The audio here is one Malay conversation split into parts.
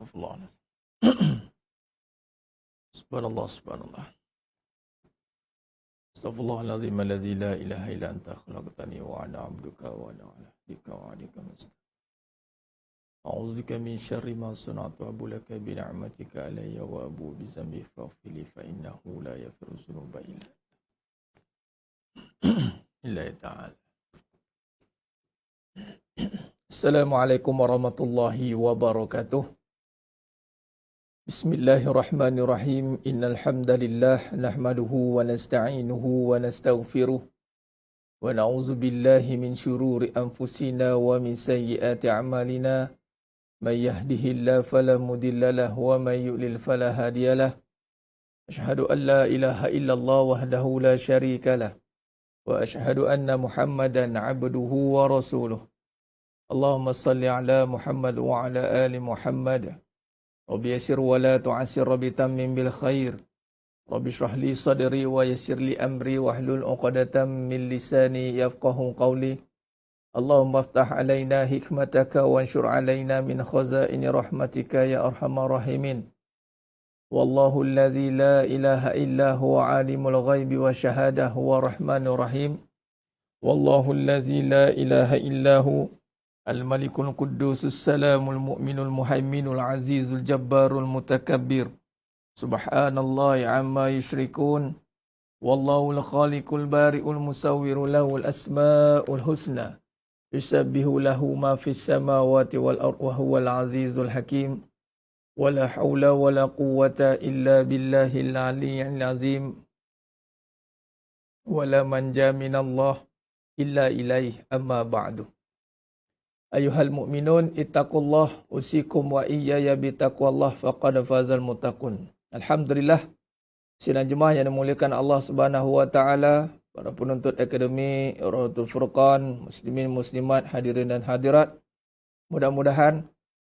Astagfirullah. Subhanallah, subhanallah. Astaghfirullahaladzim alladzi la ilaha illa anta khalaqtani wa ana 'abduka wa ana 'ala ahdika wa 'adika mustaqim. A'udzubika min syarri ma sana'tu wa laka bi ni'matika alayya wa abu bi zambi faghfir li fa innahu la yaghfiru dzunuba illa ta'ala. Assalamualaikum warahmatullahi wabarakatuh. Bismillahirrahmanirrahim. Innal hamdalillah nahmaduhu wa nasta'inuhu wa nastaghfiruh wa na'udzu billahi min shururi anfusina wa min sayyiati a'malina. May yahdihillahu fala mudilla lahu wa may yudlil fala hadiyalah. Asyhadu an la ilaha illallah wahdahu la syarika lah wa asyhadu anna Muhammadan 'abduhu wa rasuluh. Allahumma salli ala Muhammad wa ala ali Muhammad. Rabbi yassir wa la tu'assir, Rabbi tammim bil khair. Rabbi shrah li sadri wa yassir li amri wahlul 'uqdatam min lisani yafqahu qawli. Allahumma aftah alaina hikmataka wa anshur alaina min khazaini rahmatika ya arhamar rahimin. Wallahu allazi la ilaha illa huwa alimul ghaibi wa syahadah huwa rahmanur rahim. Wallahu allazi la ilaha illa huwa Al-Malikul Quddusus Salamul Mu'minul Muhaiminul Azizul Jabbarul Mutakabbir. Subhanallahi amma yushrikun. Wallahul Khaliqul Bari'ul Musawwiru lahul asma'ul husna. Yusabbihu lahu ma fis samawati wal ardh wa huwal azizul hakim. Wala hawla wala quwwata illa billahil aliyyil azim. Wala manja minallah illa ilaih amma ba'du. Ayuhal mu'minun ittaqullah usikum wa iyaya bitaqwallah faqad fazal muttaqun. Alhamdulillah, sidang jemaah yang dimuliakan Allah Subhanahu wa taala, para penuntut akademi Rahatul Furqan, muslimin muslimat, hadirin dan hadirat. Mudah-mudahan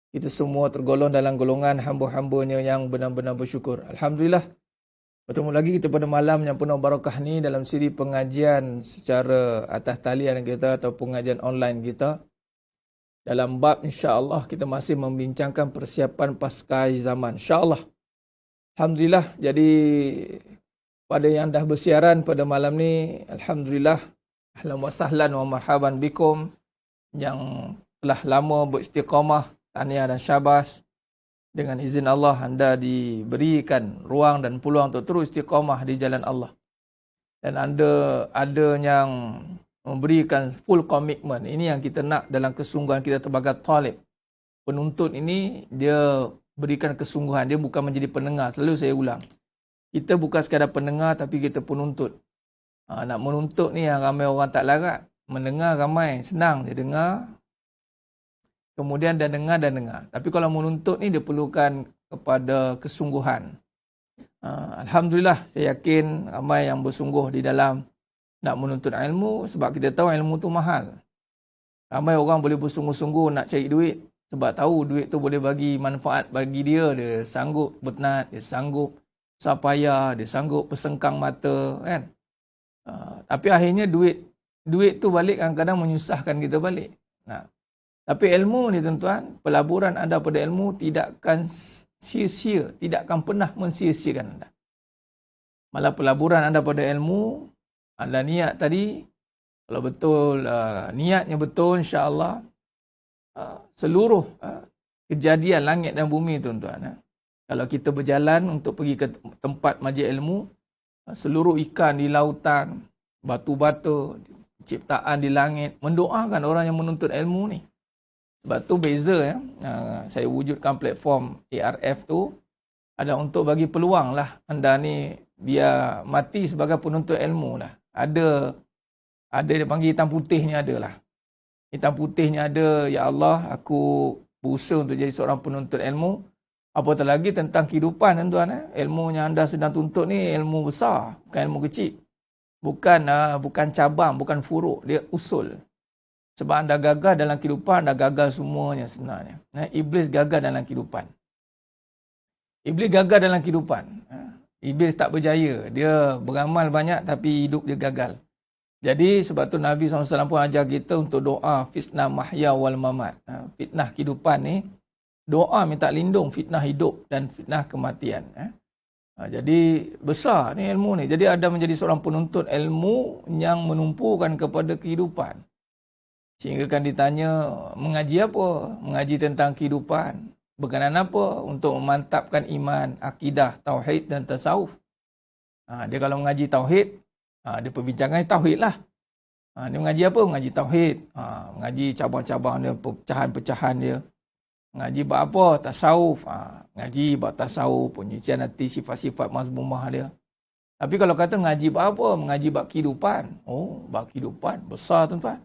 kita semua tergolong dalam golongan hamba-hambanya yang benar-benar bersyukur. Alhamdulillah, bertemu lagi kita pada malam yang penuh barakah ni dalam siri pengajian secara atas talian kita atau pengajian online kita. Dalam bab insya-Allah kita masih membincangkan persiapan pasca zaman. Insya-Allah. Alhamdulillah. Jadi pada yang dah bersiaran pada malam ni, alhamdulillah, ahlan wa sahlan wa marhaban bikum. Yang telah lama beristiqamah, tahniah dan syabas. Dengan izin Allah anda diberikan ruang dan peluang untuk terus istiqamah di jalan Allah. Dan ada yang memberikan full commitment. Ini yang kita nak dalam kesungguhan kita sebagai talib. Penuntut ini, dia berikan kesungguhan. Dia bukan menjadi pendengar. Selalu saya ulang. Kita bukan sekadar pendengar, tapi kita penuntut. Nak menuntut ni yang ramai orang tak larat. Mendengar ramai, senang dia dengar. Kemudian dia dengar dan dengar. Tapi kalau menuntut ni, dia perlukan kepada kesungguhan. Alhamdulillah, saya yakin ramai yang bersungguh di dalam nak menuntut ilmu, sebab kita tahu ilmu tu mahal. Ramai orang boleh bersungguh-sungguh nak cari duit, sebab tahu duit tu boleh bagi manfaat bagi dia. Dia sanggup bernat, dia sanggup sapaya, dia sanggup persengkang mata, kan. Tapi akhirnya duit tu balik kadang-kadang menyusahkan kita balik. Tapi ilmu ni tuan-tuan, pelaburan anda pada ilmu tidak akan sia-sia, tidak akan pernah mensia-siakan anda. Malah pelaburan anda pada ilmu, anda niat tadi, kalau betul, niatnya betul, insya-Allah, seluruh kejadian langit dan bumi, tuan-tuan. Kalau kita berjalan untuk pergi ke tempat majlis ilmu, seluruh ikan di lautan, batu-batu, ciptaan di langit, mendoakan orang yang menuntut ilmu ni. Sebab tu beza, saya wujudkan platform ARF tu, ada untuk bagi peluang lah anda ni biar mati sebagai penuntut ilmu lah. Ada dia panggil hitam putihnya ada lah. Hitam putihnya ada, ya Allah, aku berusaha untuk jadi seorang penuntut ilmu. Apatah lagi tentang kehidupan, tuan-tuan. Ilmu yang anda sedang tuntut ni ilmu besar, bukan ilmu kecil. Bukan cabang, bukan furuk, dia usul. Sebab anda gagal dalam kehidupan, anda gagal semuanya sebenarnya. Iblis gagal dalam kehidupan. Iblis gagal dalam kehidupan. Iblis tak berjaya. Dia beramal banyak tapi hidup dia gagal. Jadi sebab tu Nabi SAW pun ajar kita untuk doa fitnah mahya wal mamat. Fitnah kehidupan ni doa minta lindung fitnah hidup dan fitnah kematian. Jadi besar ni ilmu ni. Jadi Adam menjadi seorang penuntut ilmu yang menumpukan kepada kehidupan. Sehingga kan ditanya, mengaji apa? Mengaji tentang kehidupan. Berkenaan apa? Untuk memantapkan iman, akidah, tauhid dan tasawuf. Dia kalau mengaji tauhid, dia perbincangan tauhid lah. Dia mengaji apa? Mengaji tauhid. Mengaji cabang-cabang dia, pecahan-pecahan dia. Mengaji bab apa? Tasawuf. Ngaji bab tasawuf, penyucian hati, sifat-sifat mazmumah dia. Tapi kalau kata ngaji bab apa? Mengaji bab kehidupan. Oh, bab kehidupan. Besar tuan-tuan.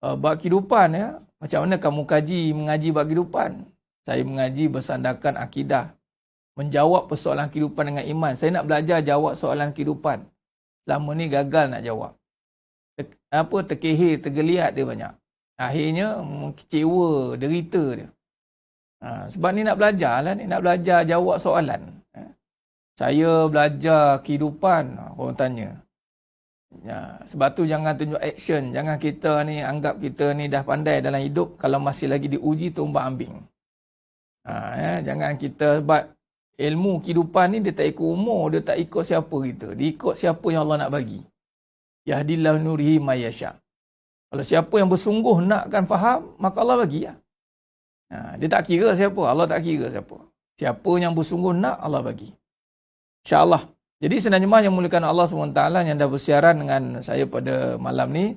Bab kehidupan ya. Macam mana kamu kaji mengaji bab kehidupan? Saya mengaji bersandarkan akidah. Menjawab persoalan kehidupan dengan iman. Saya nak belajar jawab soalan kehidupan. Selama ni gagal nak jawab. Terkehir, tergeliat dia banyak. Akhirnya kecewa, derita dia. Sebab ni nak belajar lah ni. Nak belajar jawab soalan. Saya belajar kehidupan. Orang tanya. Sebab tu jangan tunjuk action. Jangan kita ni anggap kita ni dah pandai dalam hidup. Kalau masih lagi diuji tumbak ambing. Jangan kita sebab ilmu kehidupan ni dia tak ikut umur. Dia tak ikut siapa kita. Dia ikut siapa yang Allah nak bagi. Yahdillahu nurihi mayasya. Kalau siapa yang bersungguh nakkan faham, maka Allah bagi lah. Dia tak kira siapa. Allah tak kira siapa. Siapa yang bersungguh nak, Allah bagi. InsyaAllah. Jadi senajmah yang muliakan Allah SWT yang dah bersiaran dengan saya pada malam ni,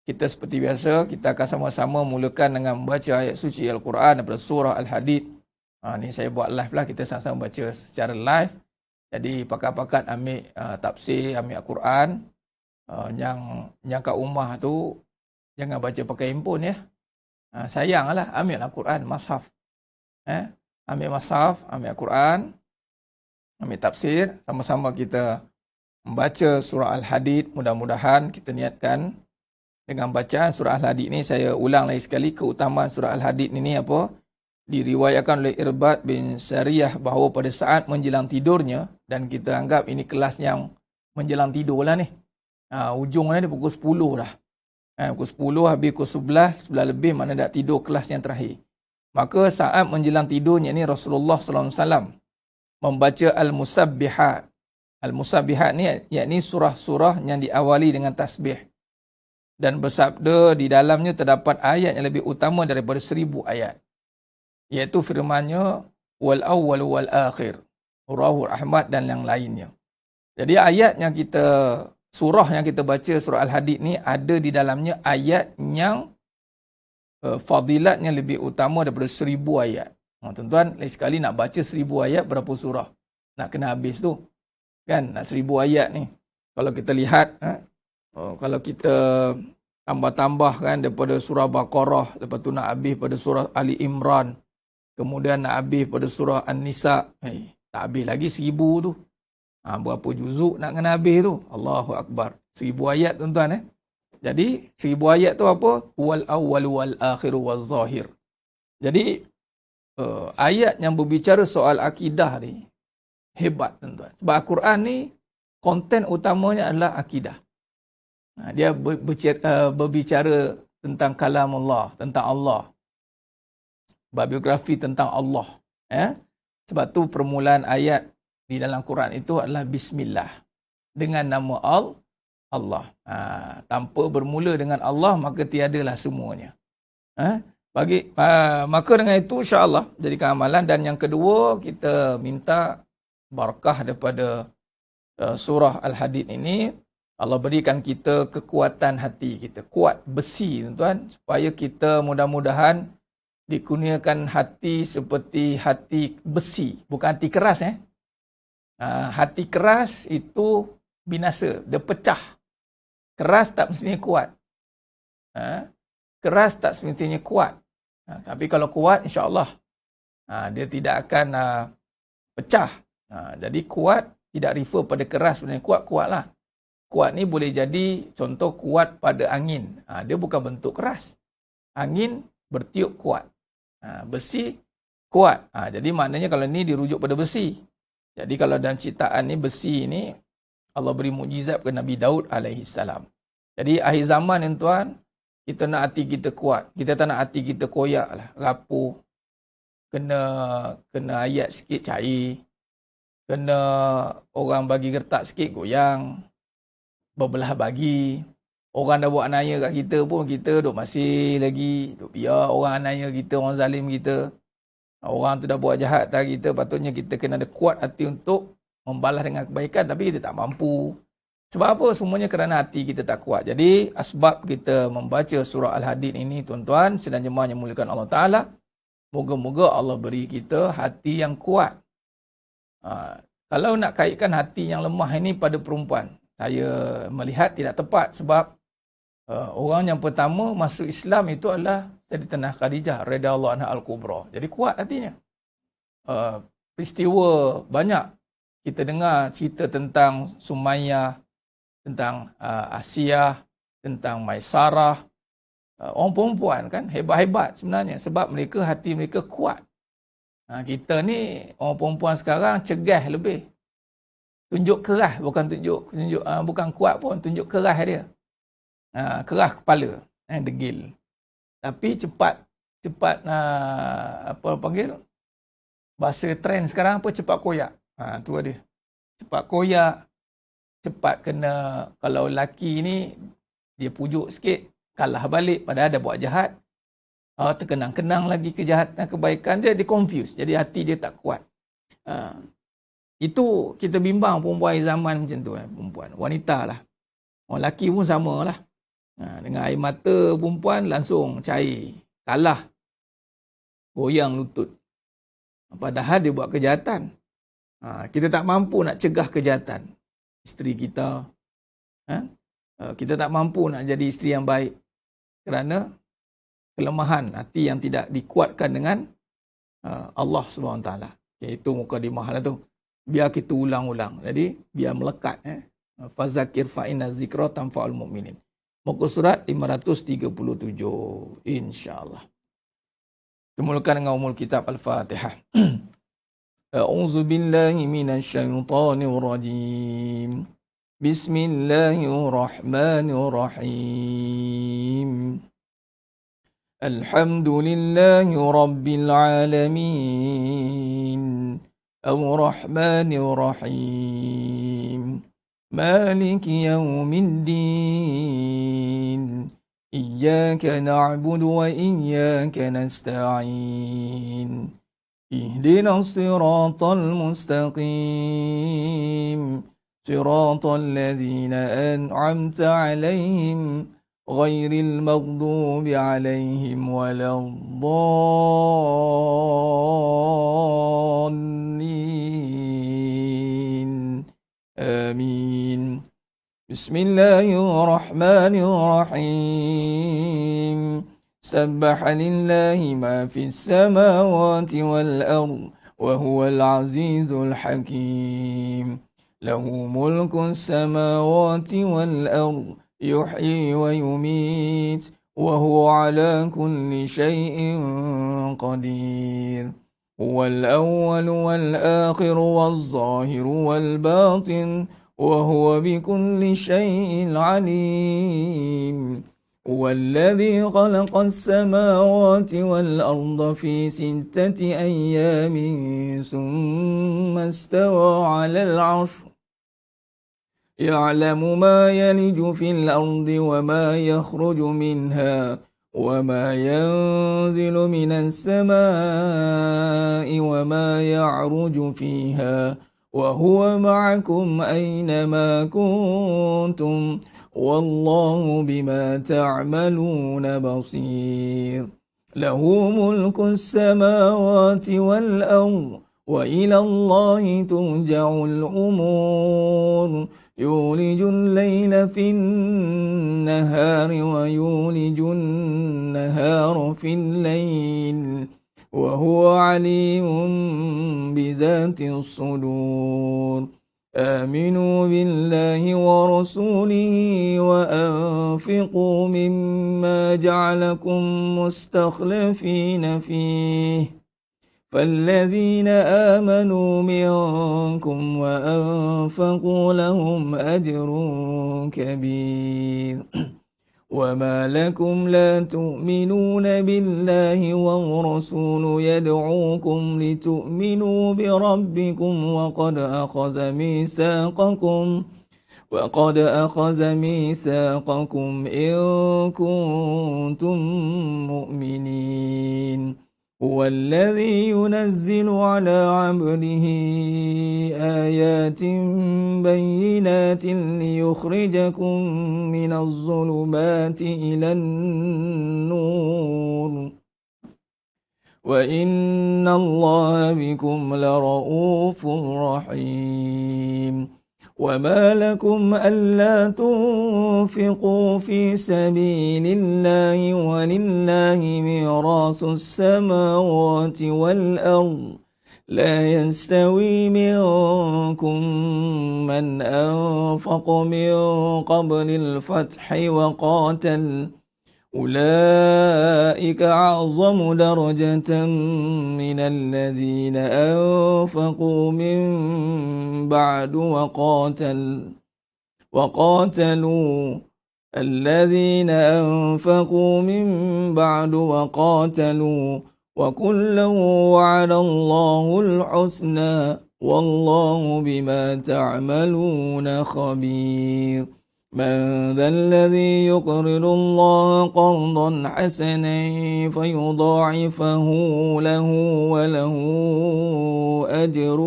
kita seperti biasa, kita akan sama-sama mulakan dengan membaca ayat suci Al-Quran daripada surah Al-Hadid. Ni saya buat live lah, kita sama-sama baca secara live. Jadi pakat-pakat ambil tafsir, ambil Al-Quran. Yang kat rumah tu, jangan baca pakai handphone ya. Sayanglah, ambil Al-Quran, mashaf. Ambil mashaf, ambil Al-Quran. Ambil tafsir, sama-sama kita membaca surah Al-Hadid. Mudah-mudahan kita niatkan dengan bacaan surah Al-Hadid ni, saya ulang lagi sekali, keutamaan surah Al-Hadid ni apa? Diriwayatkan oleh Irbad bin Sariyah bahawa pada saat menjelang tidurnya, dan kita anggap ini kelas yang menjelang tidur lah ni. Ujungnya ni pukul 10 dah. Pukul 10 habis pukul 11, 11 lebih mana dah tidur kelas yang terakhir. Maka saat menjelang tidurnya ni Rasulullah SAW membaca Al-Musabbihat. Al-Musabbihat ni yakni surah-surah yang diawali dengan tasbih. Dan bersabda di dalamnya terdapat ayat yang lebih utama daripada 1000 ayat. Iaitu firmannya wal awwal wal akhir. Rawahu Ahmad dan yang lainnya. Jadi ayat yang surah yang kita baca surah Al-Hadid ni ada di dalamnya ayat yang fadilatnya lebih utama daripada 1000 ayat. Tuan-tuan, lain sekali nak baca 1000 ayat berapa surah? Nak kena habis tu. Kan? Nak 1000 ayat ni. Kalau kita lihat, kalau kita tambah-tambah kan daripada surah Baqarah, lepas tu nak habis pada surah Ali Imran, kemudian nak habis pada surah An-Nisa, tak habis lagi 1000 tu. Berapa juzuk nak kena habis tu? Allahu Akbar. 1000 ayat tuan-tuan. Jadi 1000 ayat tu apa? Wal awwal wal akhir wal zahir. Jadi ayat yang berbicara soal akidah ni hebat tuan-tuan. Sebab Al-Quran ni konten utamanya adalah akidah. Dia berbicara tentang kalam Allah, tentang Allah. Biografi tentang Allah. Sebab tu permulaan ayat di dalam Quran itu adalah Bismillah. Dengan nama Allah. Tanpa bermula dengan Allah, maka tiadalah semuanya. Maka dengan itu insya-Allah jadikan amalan. Dan yang kedua, kita minta barakah daripada surah Al-Hadid ini. Allah berikan kita kekuatan hati kita, kuat besi tuan-tuan, supaya kita mudah-mudahan dikurniakan hati seperti hati besi, bukan hati keras. Hati keras itu binasa, dia pecah. Keras tak mestinya kuat. Keras tak semestinya kuat. Tapi kalau kuat, insya-Allah dia tidak akan pecah. Jadi kuat tidak refer pada keras sebenarnya. Kuat-kuatlah. Kuat ni boleh jadi contoh kuat pada angin. Dia bukan bentuk keras. Angin bertiup kuat. Besi kuat. Jadi maknanya kalau ni dirujuk pada besi. Jadi kalau dalam ciptaan ni besi ni Allah beri mukjizat kepada Nabi Daud alaihissalam. Jadi akhir zaman ni tuan, kita nak hati kita kuat. Kita tak nak hati kita koyak lah, rapuh. kena ayat sikit cair, kena orang bagi gertak sikit goyang, berbelah bagi. Orang dah buat anaya kat kita pun, kita duk masih lagi, duk biar orang anaya kita, orang zalim kita. Orang tu dah buat jahat tak kita, patutnya kita kena ada kuat hati untuk membalas dengan kebaikan, tapi kita tak mampu. Sebab apa? Semuanya kerana hati kita tak kuat. Jadi, asbab kita membaca surah Al-Hadid ini, tuan-tuan, sedang jemaah yang muliakan Allah Ta'ala, moga-moga Allah beri kita hati yang kuat. Kalau nak kaitkan hati yang lemah ini pada perempuan, saya melihat tidak tepat sebab orang yang pertama masuk Islam itu adalah Sayyidatina Khadijah radhiyallahu anha al-Kubra. Jadi kuat hatinya. Peristiwa banyak kita dengar cerita tentang Sumayyah, tentang Asiyah, tentang Maisarah. Orang perempuan kan hebat-hebat sebenarnya sebab mereka hati mereka kuat. Kita ni orang perempuan sekarang cegah lebih. Tunjuk keras, bukan bukan kuat pun, tunjuk keras dia. Keras kepala, degil. Tapi cepat apa panggil? Bahasa trend sekarang apa, cepat koyak. Tu dia. Cepat koyak, cepat kena, kalau lelaki ni dia pujuk sikit, kalah balik padahal dah buat jahat. Terkenang-kenang lagi kejahatan, kebaikan dia confuse. Jadi hati dia tak kuat. Itu kita bimbang perempuan zaman macam tu, perempuan. Wanita lah. Orang lelaki pun sama lah. Dengan air mata perempuan langsung cair. Kalah. Goyang lutut. Padahal dia buat kejahatan. Kita tak mampu nak cegah kejahatan isteri kita. Kita tak mampu nak jadi isteri yang baik. Kerana kelemahan hati yang tidak dikuatkan dengan Allah SWT. Itu mukadimah lah tu. Biar kita ulang-ulang. Jadi, biar melekat. Fazakir fa'inna zikra tanfa'ul mu'minin. Muka surat 537. InsyaAllah. Dimulakan dengan umul kitab Al-Fatihah. A'udzu billahi minasyaitonir rajim. Bismillahirrahmanirrahim. Alhamdulillahi rabbil alamin. Ar-Rahmanir-Rahim. Maliki yawmiddin. Iyyaka na'budu wa iyyaka nasta'in. Ihdinas siratal mustaqim. Siratal ladzina an'amta 'alaihim ghairil maghdubi 'alaihim waladdallin. Amin. Bismillahirrahmanirrahim. Sabbaha lillahi ma fis samawati wal ard wa huwal azizul hakim. Lahu mulku samawati wal ard yuhyi wa yumit wa huwa ala kulli shay'in qadir. هو الأول والآخر والظاهر والباطن وهو بكل شيء عليم. هو الذي خلق السماوات والأرض في 6 أيام ثم استوى على العرش يعلم ما يلج في الأرض وما يخرج منها وما ينزل من السماء وما يعرج فيها وهو معكم أينما كنتم والله بما تعملون بصير. له ملك السماوات والأرض وإلى الله ترجع الأمور. يولج الليل في النهار ويولج النهار في الليل وهو عليم بذات الصدور. آمنوا بالله ورسوله وأنفقوا مما جعلكم مستخلفين فيه فالذين آمنوا منكم وأنفقوا لهم أجر كبير. وما لكم لا تؤمنون بالله والرسول يدعوكم لتؤمنوا بربكم وقد أخذ ميثاقكم إن كنتم مؤمنين هو الذي ينزل على عبده آيات بينات ليخرجكم من الظلمات إلى النور وإن الله بكم لرؤوف رحيم وما لكم ألا تنفقوا في سبيل الله ولله ميراث السماوات والأرض لا يستوي منكم من أنفق من قبل الفتح وقاتل أولئك أعظم درجة من الذين أنفقوا من بعد وقاتلوا وكلا وعد الله الحسنى والله بما تعملون خبير من ذا الذي يقرض الله قرضا حسنا فيضاعفه له وله أجر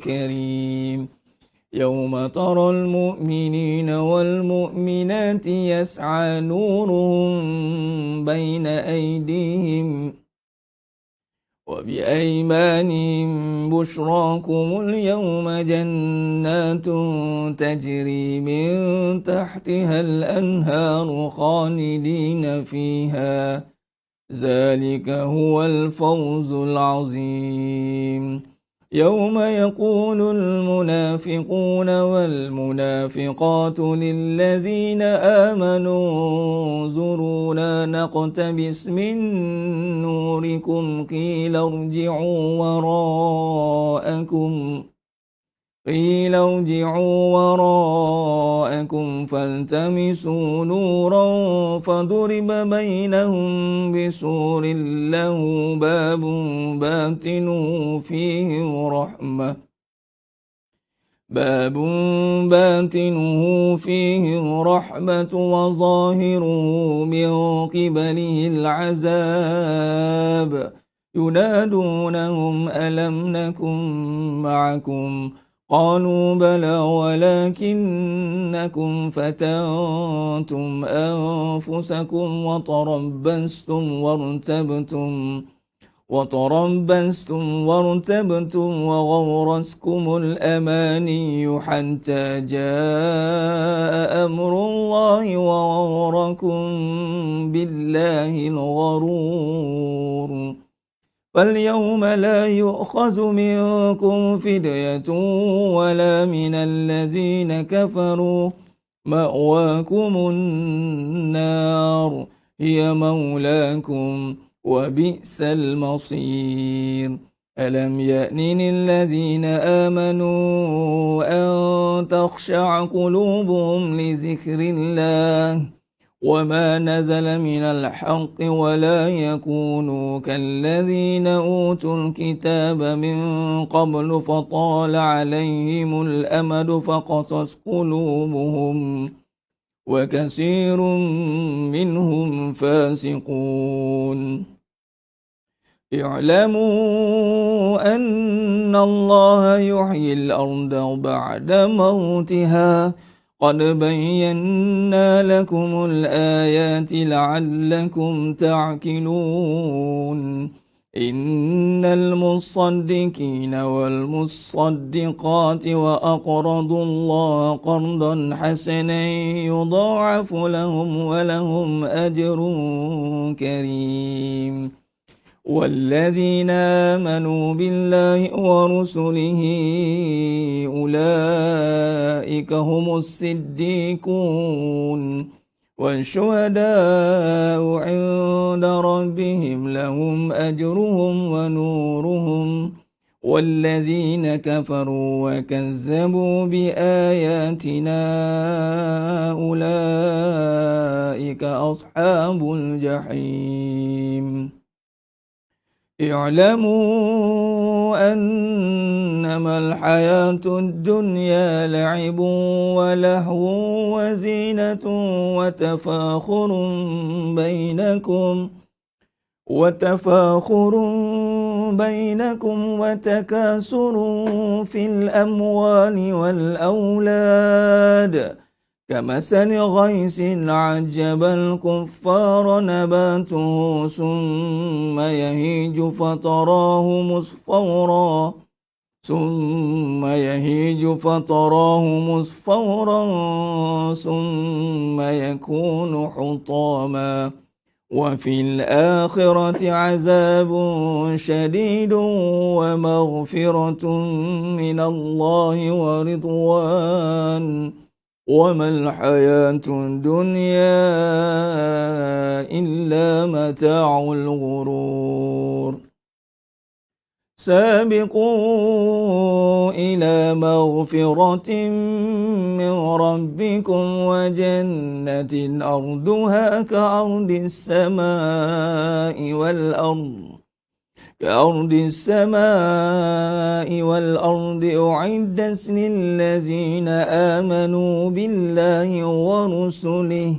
كريم يوم ترى المؤمنين والمؤمنات يسعى نورهم بين أيديهم وبأيمانهم بشراكم اليوم جنات تجري من تحتها الأنهار خالدين فيها ذلك هو الفوز العظيم يوم يقول المنافقون والمنافقات للذين آمنوا انظرونا نقتبس من نوركم قيل ارجعوا وراءكم فالتمسوا نورا فضرب بينهم بسور له باب باتنه فيه رحمة وظاهره من قبله العذاب ينادونهم ألم نكن معكم قالوا بلى ولكنكم فتنتم أنفسكم وتربستم وارتبتم وغرسكم الأماني حتى جاء أمر الله وغركم بالله الغرور فاليوم لا يؤخذ منكم فدية ولا من الذين كفروا مأواكم النار هي مولاكم وبئس المصير ألم يأن الذين آمنوا أن تخشع قلوبهم لذكر الله وما نزل من الحق ولا يكونوا كالذين أوتوا الكتاب من قبل فطال عليهم الأمد فقست قلوبهم وكثير منهم فاسقون اعلموا أن الله يحيي الأرض بعد موتها قد بينا لكم الآيات لعلكم تعقلون إن المصدقين والمصدقات وأقرضوا الله قرضا حسنا يضاعف لهم ولهم أجر كريم والذين آمنوا بالله ورسله أولئك هم الصديقون والشهداء عند ربهم لهم أجرهم ونورهم والذين كفروا وكذبوا بآياتنا أولئك أصحاب الجحيم اعلموا أنما الحياة الدنيا لعب ولهو وزينة وتفاخر بينكم وتكاثر في الأموال والأولاد كمثل غيث أعجب الكفار نباته ثم يهيج فتراه مصفرا ثم يكون حطاما وفي الآخرة عذاب شديد ومغفرة من الله ورضوان وما الحياة الدنيا إلا متاع الغرور سابقوا إلى مغفرة من ربكم وجنة أرضها كأرض السماء والأرض أعدت للذين آمنوا بالله ورسله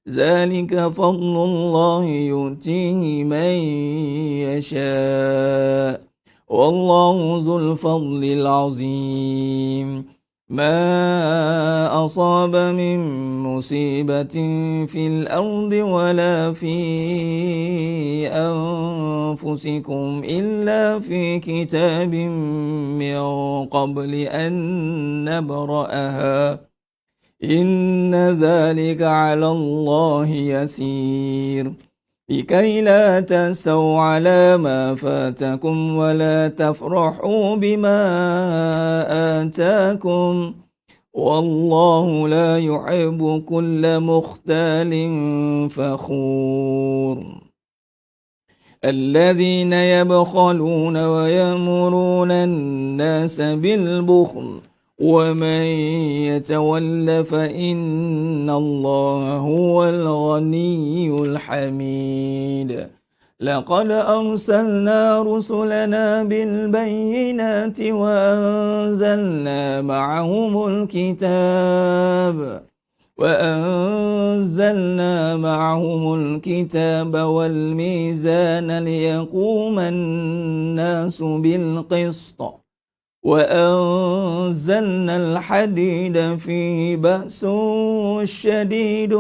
ذلك فضل الله يؤتيه من يشاء والله ذو الفضل العظيم ما أصاب من مصيبة في الأرض ولا في أنفسكم إلا في كتاب من قبل أن نبرأها إن ذلك على الله يسير لكي لا تأسوا على ما فاتكم ولا تفرحوا بما آتاكم والله لا يحب كل مختال فخور الذين يبخلون ويأمرون الناس بالبخل ومن يتول فإن الله هو الغني الحميد لقد أرسلنا رسلنا بالبينات وأنزلنا معهم الكتاب والميزان ليقوم الناس بالقسط وأنزلنا الحديد فيه بأس شديد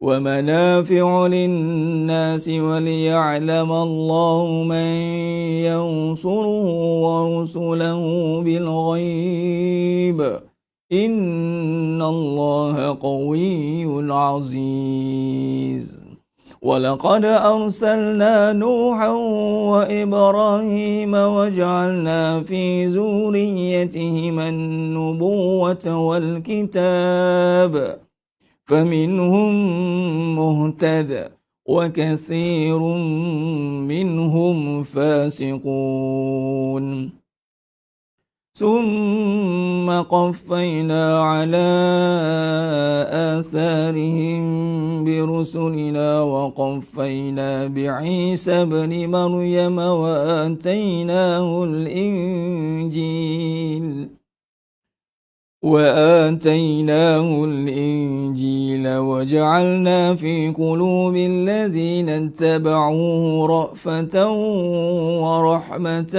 ومنافع للناس وليعلم الله من ينصره ورسله بالغيب إن الله قوي عزيز ولقد أرسلنا نوحا وإبراهيم وجعلنا في ذريتهما النبوة والكتاب فمنهم مهتد وكثير منهم فاسقون ثم قفينا على آثارهم برسلنا وقفينا بعيسى ابن مريم وآتيناه الإنجيل وجعلنا في قلوب الذين اتبعوه رأفة ورحمة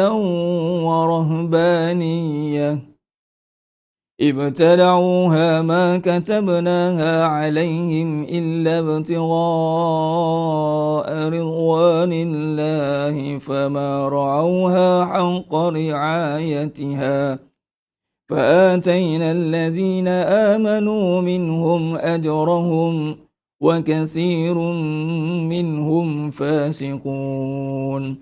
ورهبانية ابتدعوها ما كتبناها عليهم إلا ابتغاء رضوان الله فما رعوها حق رعايتها فآتينا الذين آمنوا منهم أجرهم وكثير منهم فاسقون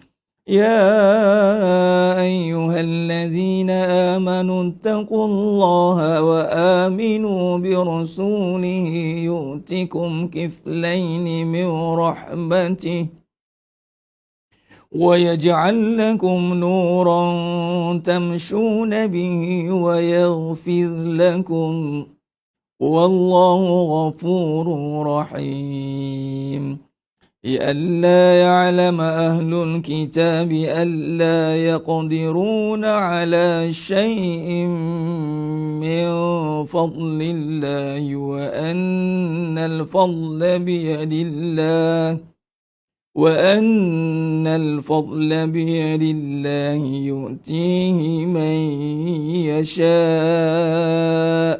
يا أيها الذين آمنوا اتقوا الله وآمنوا برسوله يؤتكم كفلين من رحمته وَيَجْعَلْ لَكُمْ نُورًا تَمْشُونَ بِهِ وَيَغْفِرْ لَكُمْ وَاللَّهُ غَفُورٌ رَحِيمٌ لئلا يعلم أهل الكتاب ألا يقدرون على شيء من فضل الله وأن الفضل بيد الله يؤتيه من يشاء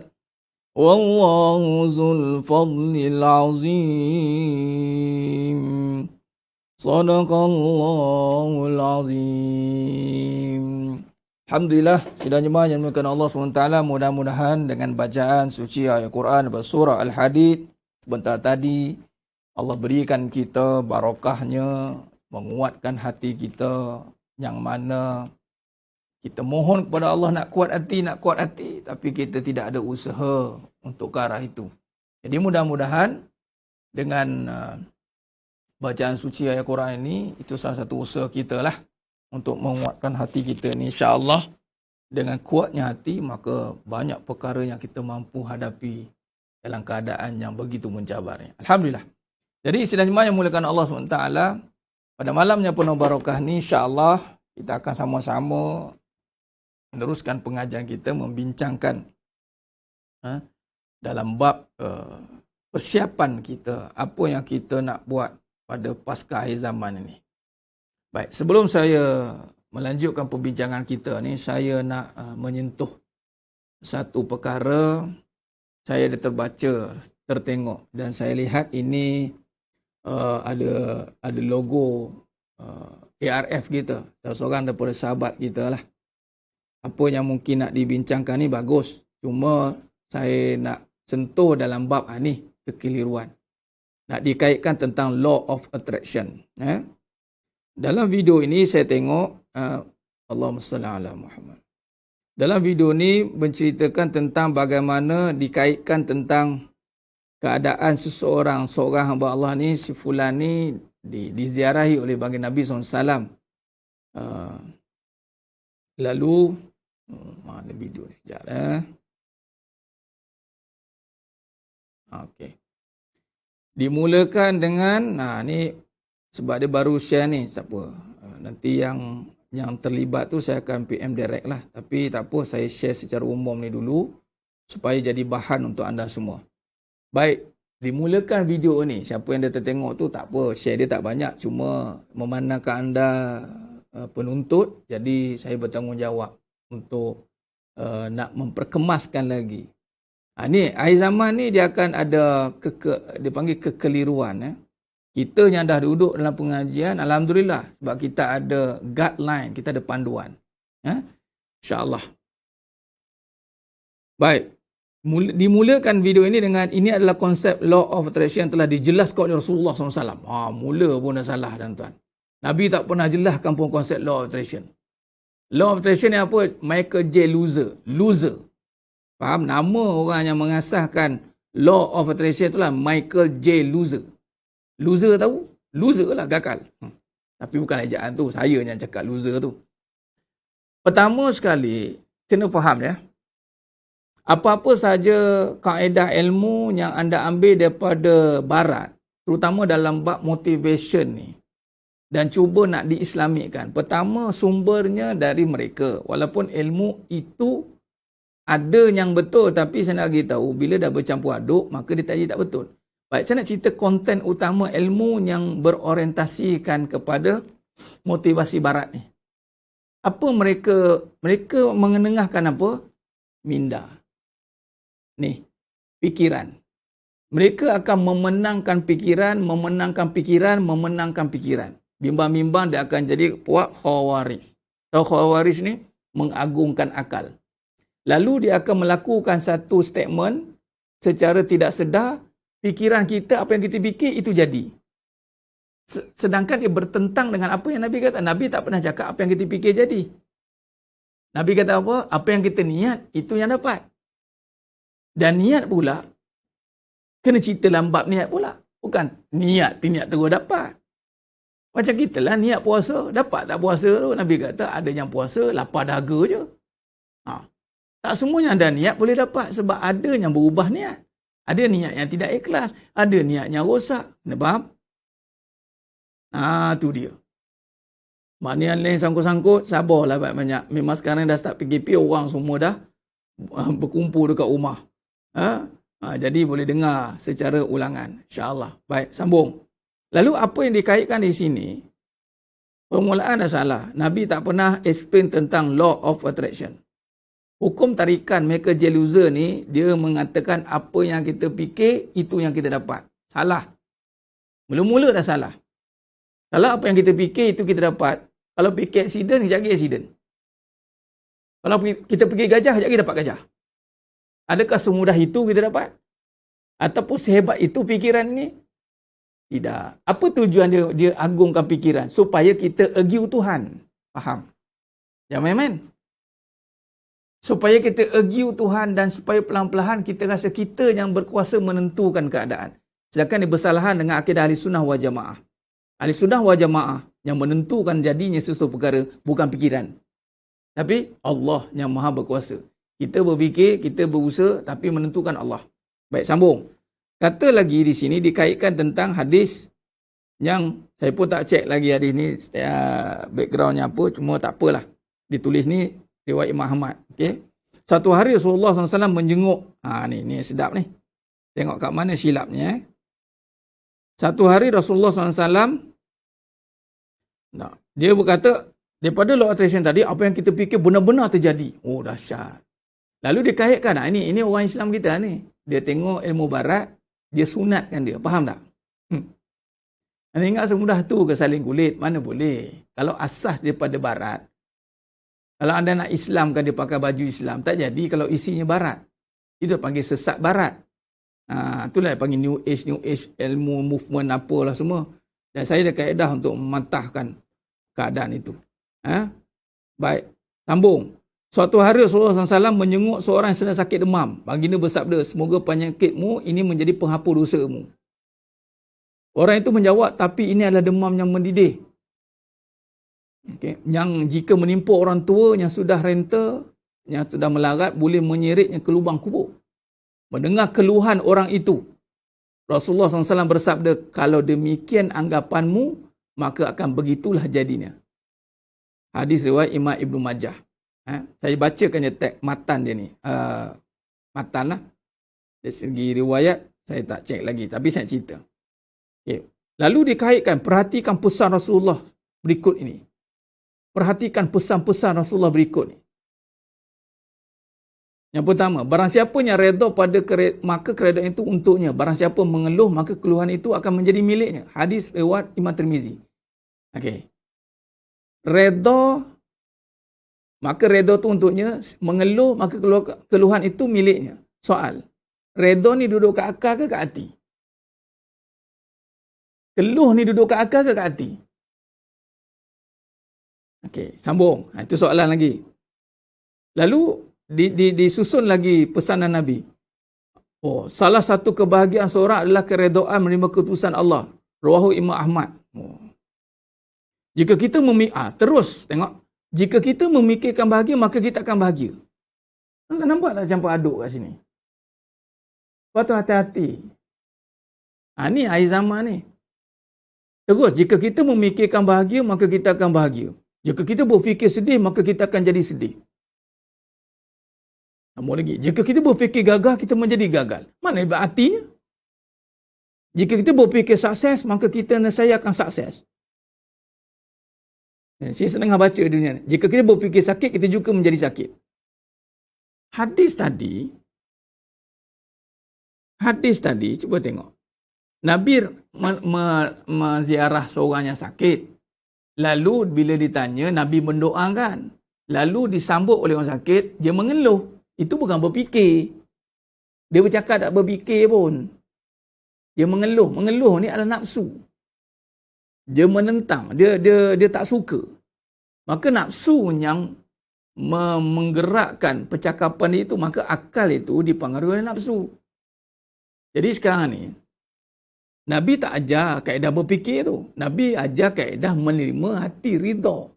والله ذو الفضل العظيم صدق الله العظيم. Alhamdulillah, sidang jemaah yang dimuliakan Allah SWT, mudah-mudahan dengan bacaan suci ayat Quran surah Al-Hadid sebentar tadi, Allah berikan kita barakahnya, menguatkan hati kita, yang mana kita mohon kepada Allah nak kuat hati, tapi kita tidak ada usaha untuk ke arah itu. Jadi mudah-mudahan dengan bacaan suci ayat Quran ini, itu salah satu usaha kita lah untuk menguatkan hati kita ni. InsyaAllah dengan kuatnya hati, maka banyak perkara yang kita mampu hadapi dalam keadaan yang begitu mencabarnya. Alhamdulillah. Jadi sidang jemaah yang muliakan Allah SWT, pada malamnya penuh barakah ni, insyaAllah kita akan sama-sama meneruskan pengajian kita, membincangkan dalam bab persiapan kita, apa yang kita nak buat pada pasca akhir zaman ini. Baik, sebelum saya melanjutkan perbincangan kita ni, saya nak menyentuh satu perkara. Saya dah tertengok dan saya lihat ini ada logo ARF kita, seorang daripada sahabat kita lah. Apa yang mungkin nak dibincangkan ni bagus, cuma saya nak sentuh dalam bab ni kekeliruan. Nak dikaitkan tentang law of attraction. Dalam video ini saya tengok, Allahumma salli ala Muhammad. Dalam video ni menceritakan tentang bagaimana dikaitkan tentang keadaan seorang hamba Allah ni, si fulan ni diziarahi oleh baginda Nabi SAW. Lalu, mana video ni sekejap Okey. Dimulakan dengan, ni sebab dia baru share ni, tak apa. Nanti yang terlibat tu saya akan PM direct lah. Tapi tak apa, saya share secara umum ni dulu supaya jadi bahan untuk anda semua. Baik, dimulakan video ni. Siapa yang dah tertengok tu tak apa, share dia tak banyak, cuma memandangkan anda penuntut, jadi saya bertanggungjawab untuk nak memperkemaskan lagi. Ni akhir zaman ni dia akan ada dia panggil kekeliruan. Kita yang dah duduk dalam pengajian, alhamdulillah, sebab kita ada guideline, kita ada panduan. InsyaAllah. Baik. Dimulakan video ini dengan, ini adalah konsep law of attraction yang telah dijelaskan oleh Rasulullah SAW. Mula pun dah salah, tuan-tuan. Nabi tak pernah jelaskan pun konsep law of attraction. Law of attraction ni apa? Michael J. Loser. Faham? Nama orang yang mengasaskan law of attraction itulah Michael J. Loser. Loser tahu? Loser lah, gakal. Tapi bukan ejaan tu. Saya yang cakap loser tu. Pertama sekali, kena faham ya. Apa-apa saja kaedah ilmu yang anda ambil daripada barat, terutama dalam bab motivation ni, dan cuba nak diislamikan. Pertama, sumbernya dari mereka. Walaupun ilmu itu ada yang betul, tapi saya nak beritahu, bila dah bercampur aduk, maka dia tak betul. Baik, saya nak cerita konten utama ilmu yang berorientasikan kepada motivasi barat ni. Apa mereka mengenengahkan apa? Minda. Ni, pikiran. Mereka akan memenangkan pikiran. Bimbang-bimbang dia akan jadi puak khawarij. Tahu khawarij ni? Mengagungkan akal. Lalu dia akan melakukan satu statement secara tidak sedar. Pikiran kita, apa yang kita fikir, itu jadi. Sedangkan dia bertentang dengan apa yang Nabi kata. Nabi tak pernah cakap apa yang kita fikir jadi. Nabi kata apa? Apa yang kita niat, itu yang dapat. Dan niat pula, kena cerita dalam bab niat pula. Bukan niat terus dapat. Macam kita lah niat puasa, dapat tak puasa tu? Nabi kata ada yang puasa lapar dahaga je. Tak semuanya ada niat boleh dapat sebab ada yang berubah niat. Ada niat yang tidak ikhlas, ada niat yang rosak. Anda faham? Tu dia. Maknanya yang lain sangkut-sangkut, sabarlah banyak-banyak. Memang sekarang dah start PKP, orang semua dah berkumpul dekat rumah. Jadi boleh dengar secara ulangan. InsyaAllah. Baik, sambung. Lalu apa yang dikaitkan di sini, permulaan dah salah. Nabi tak pernah explain tentang law of attraction. Hukum tarikan Michael J. Loser ni, dia mengatakan apa yang kita fikir, itu yang kita dapat. Salah. Mula-mula dah salah. Kalau apa yang kita fikir, itu kita dapat. Kalau fikir accident, kejap lagi accident. Kalau kita pergi gajah, kejap lagi dapat gajah. Adakah semudah itu kita dapat? Ataupun sehebat itu fikiran ni? Tidak. Apa tujuan dia agungkan fikiran? Supaya kita argue Tuhan. Faham? Jangan main-main. Supaya kita argue Tuhan dan supaya pelan-pelan kita rasa kita yang berkuasa menentukan keadaan. Sedangkan dia bersalahan dengan akidah Ahli Sunnah wal Jamaah. Ahli Sunnah wal Jamaah yang menentukan jadinya sesuatu perkara bukan fikiran. Tapi Allah yang maha berkuasa. Kita berfikir, kita berusaha tapi menentukan Allah. Baik, sambung. Kata lagi di sini dikaitkan tentang hadis yang saya pun tak cek lagi hadis ni backgroundnya apa, cuma tak apalah. Ditulis ni riwayat Imam Ahmad. Okey. Satu hari Rasulullah SAW menjenguk. Ni sedap ni. Tengok kat mana silapnya. Satu hari Rasulullah SAW dia berkata, daripada law attraction tadi, apa yang kita fikir benar-benar terjadi. Oh, dahsyat. Lalu dia kaitkan, ini orang Islam kita ni. Dia tengok ilmu barat, dia sunatkan dia. Faham tak? Anda ingat semudah tu ke saling kulit? Mana boleh. Kalau asas daripada barat, kalau anda nak Islamkan dia pakai baju Islam, tak jadi kalau isinya barat. Itu panggil sesat barat. Itulah panggil New Age, ilmu, movement apalah semua. Dan saya ada kaedah untuk memantahkan keadaan itu. Baik, sambung. Suatu hari Rasulullah SAW menjenguk seorang yang sedang sakit demam. Baginda bersabda, semoga penyakitmu ini menjadi penghapus dosamu. Orang itu menjawab, tapi ini adalah demam yang mendidih. Okay. Yang jika menimpa orang tua yang sudah renta, yang sudah melarat, boleh menyeritnya ke lubang kubur. Mendengar keluhan orang itu, Rasulullah SAW bersabda, kalau demikian anggapanmu, maka akan begitulah jadinya. Hadis riwayat Imam Ibnu Majah. Saya bacakan je teks matan dia ni. Matan lah. Dari segi riwayat, saya tak cek lagi. Tapi saya cerita. Okay. Lalu dikaitkan, perhatikan pesan Rasulullah berikut ini. Perhatikan pesan-pesan Rasulullah berikut ni. Yang pertama, barang siapa yang redha maka keredaan itu untuknya. Barang siapa mengeluh, maka keluhan itu akan menjadi miliknya. Hadis riwayat Imam Tirmizi. Okey. Redha, maka redha itu untuknya. Mengeluh, maka keluhan itu miliknya. Soal, redha ni duduk kat akal ke kat hati? Keluh ni duduk kat akal ke kat hati? Okey, sambung. Itu soalan lagi. Lalu disusun lagi pesanan Nabi. Salah satu kebahagiaan seorang adalah keredaan menerima keputusan Allah. Rawahu Imam Ahmad. Jika kita terus tengok. Jika kita memikirkan bahagia, maka kita akan bahagia. Anda nampak tak campur aduk kat sini? Lepas tu hati-hati. Ni akhir zaman ni. Terus, jika kita memikirkan bahagia, maka kita akan bahagia. Jika kita berfikir sedih, maka kita akan jadi sedih. Sambung lagi. Jika kita berfikir gagal, kita menjadi gagal. Mana hebat artinya? Jika kita berfikir sukses, maka kita nescaya akan sukses. Saya sedang baca dunia ni. Jika kita berfikir sakit, kita juga menjadi sakit. Hadis tadi, cuba tengok. Nabi menziarah seorang yang sakit. Lalu bila ditanya, Nabi mendoakan. Lalu disambut oleh orang sakit, dia mengeluh. Itu bukan berfikir. Dia bercakap tak berfikir pun. Dia mengeluh. Mengeluh ni adalah nafsu. Dia menentang. Dia tak suka. Maka nafsu yang menggerakkan percakapan itu, maka akal itu dipengaruhi oleh nafsu. Jadi sekarang ni, Nabi tak ajar kaedah berfikir tu. Nabi ajar kaedah menerima hati ridha.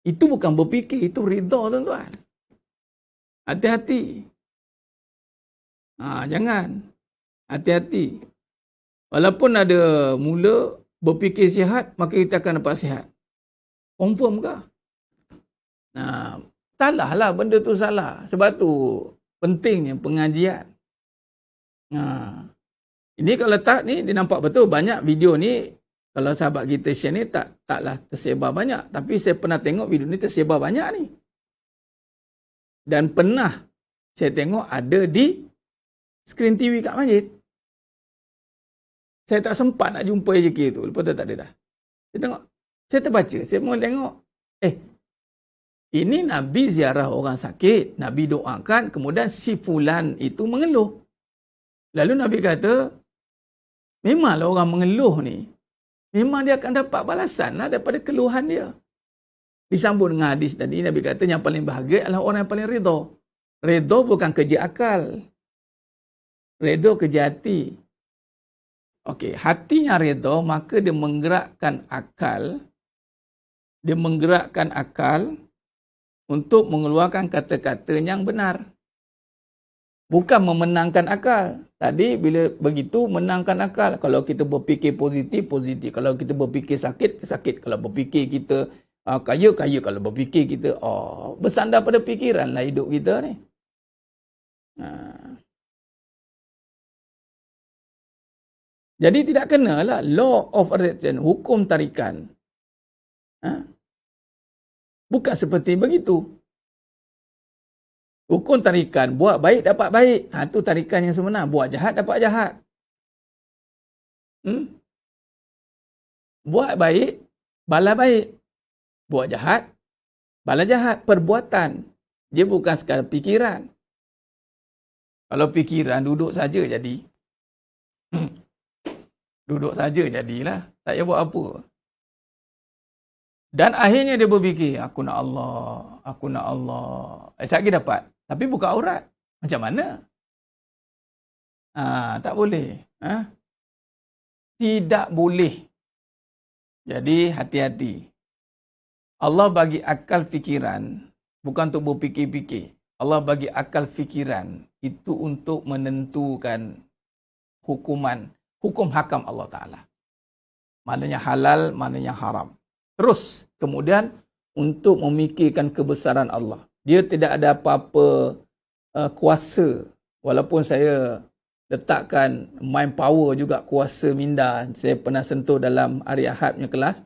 Itu bukan berfikir, itu ridha tuan-tuan. Hati-hati. Jangan. Hati-hati. Walaupun ada mula berfikir sihat, maka kita akan dapat sihat. Confirm ke? Salah lah benda tu salah. Sebab tu pentingnya pengajian. Ini kalau tak ni, dia nampak betul. Banyak video ni, kalau sahabat kita share ni, taklah tersebar banyak. Tapi saya pernah tengok video ni tersebar banyak ni. Dan pernah saya tengok ada di skrin TV kat masjid. Saya tak sempat nak jumpa AJK tu. Lepas tu tak ada dah. Saya tengok. Saya terbaca. Saya mula tengok. Ini Nabi ziarah orang sakit. Nabi doakan. Kemudian si fulan itu mengeluh. Lalu Nabi kata, memanglah orang mengeluh ni, memang dia akan dapat balasan lah daripada keluhan dia. Disambung dengan hadis tadi, Nabi kata yang paling bahagia adalah orang yang paling redha. Redha bukan kerja akal. Redha kerja hati. Okey, hatinya redha, maka dia menggerakkan akal. Dia menggerakkan akal untuk mengeluarkan kata-kata yang benar. Bukan memenangkan akal. Tadi bila begitu menangkan akal. Kalau kita berfikir positif, positif. Kalau kita berfikir sakit, sakit. Kalau berfikir kita kaya, kaya. Kalau berfikir kita bersandar pada fikiran lah hidup kita ni. Jadi tidak kenalah law of attraction, hukum tarikan. Bukan seperti begitu. Hukum tarikan, buat baik dapat baik. Itu tarikan yang sebenar. Buat jahat dapat jahat. Buat baik, balas baik. Buat jahat, balas jahat. Perbuatan. Dia bukan sekadar fikiran. Kalau fikiran, duduk saja jadi. Duduk saja jadilah. Tak payah buat apa. Dan akhirnya dia berfikir, aku nak Allah, aku nak Allah. Sekali dapat. Tapi buka aurat. Macam mana? Tak boleh. Tidak boleh. Jadi hati-hati. Allah bagi akal fikiran. Bukan untuk berfikir-fikir. Allah bagi akal fikiran. Itu untuk menentukan hukuman. Hukum hakam Allah Ta'ala. Maknanya halal, maknanya haram. Terus kemudian untuk memikirkan kebesaran Allah. Dia tidak ada apa-apa kuasa. Walaupun saya letakkan mind power juga kuasa minda. Saya pernah sentuh dalam hari Ahad punya kelas.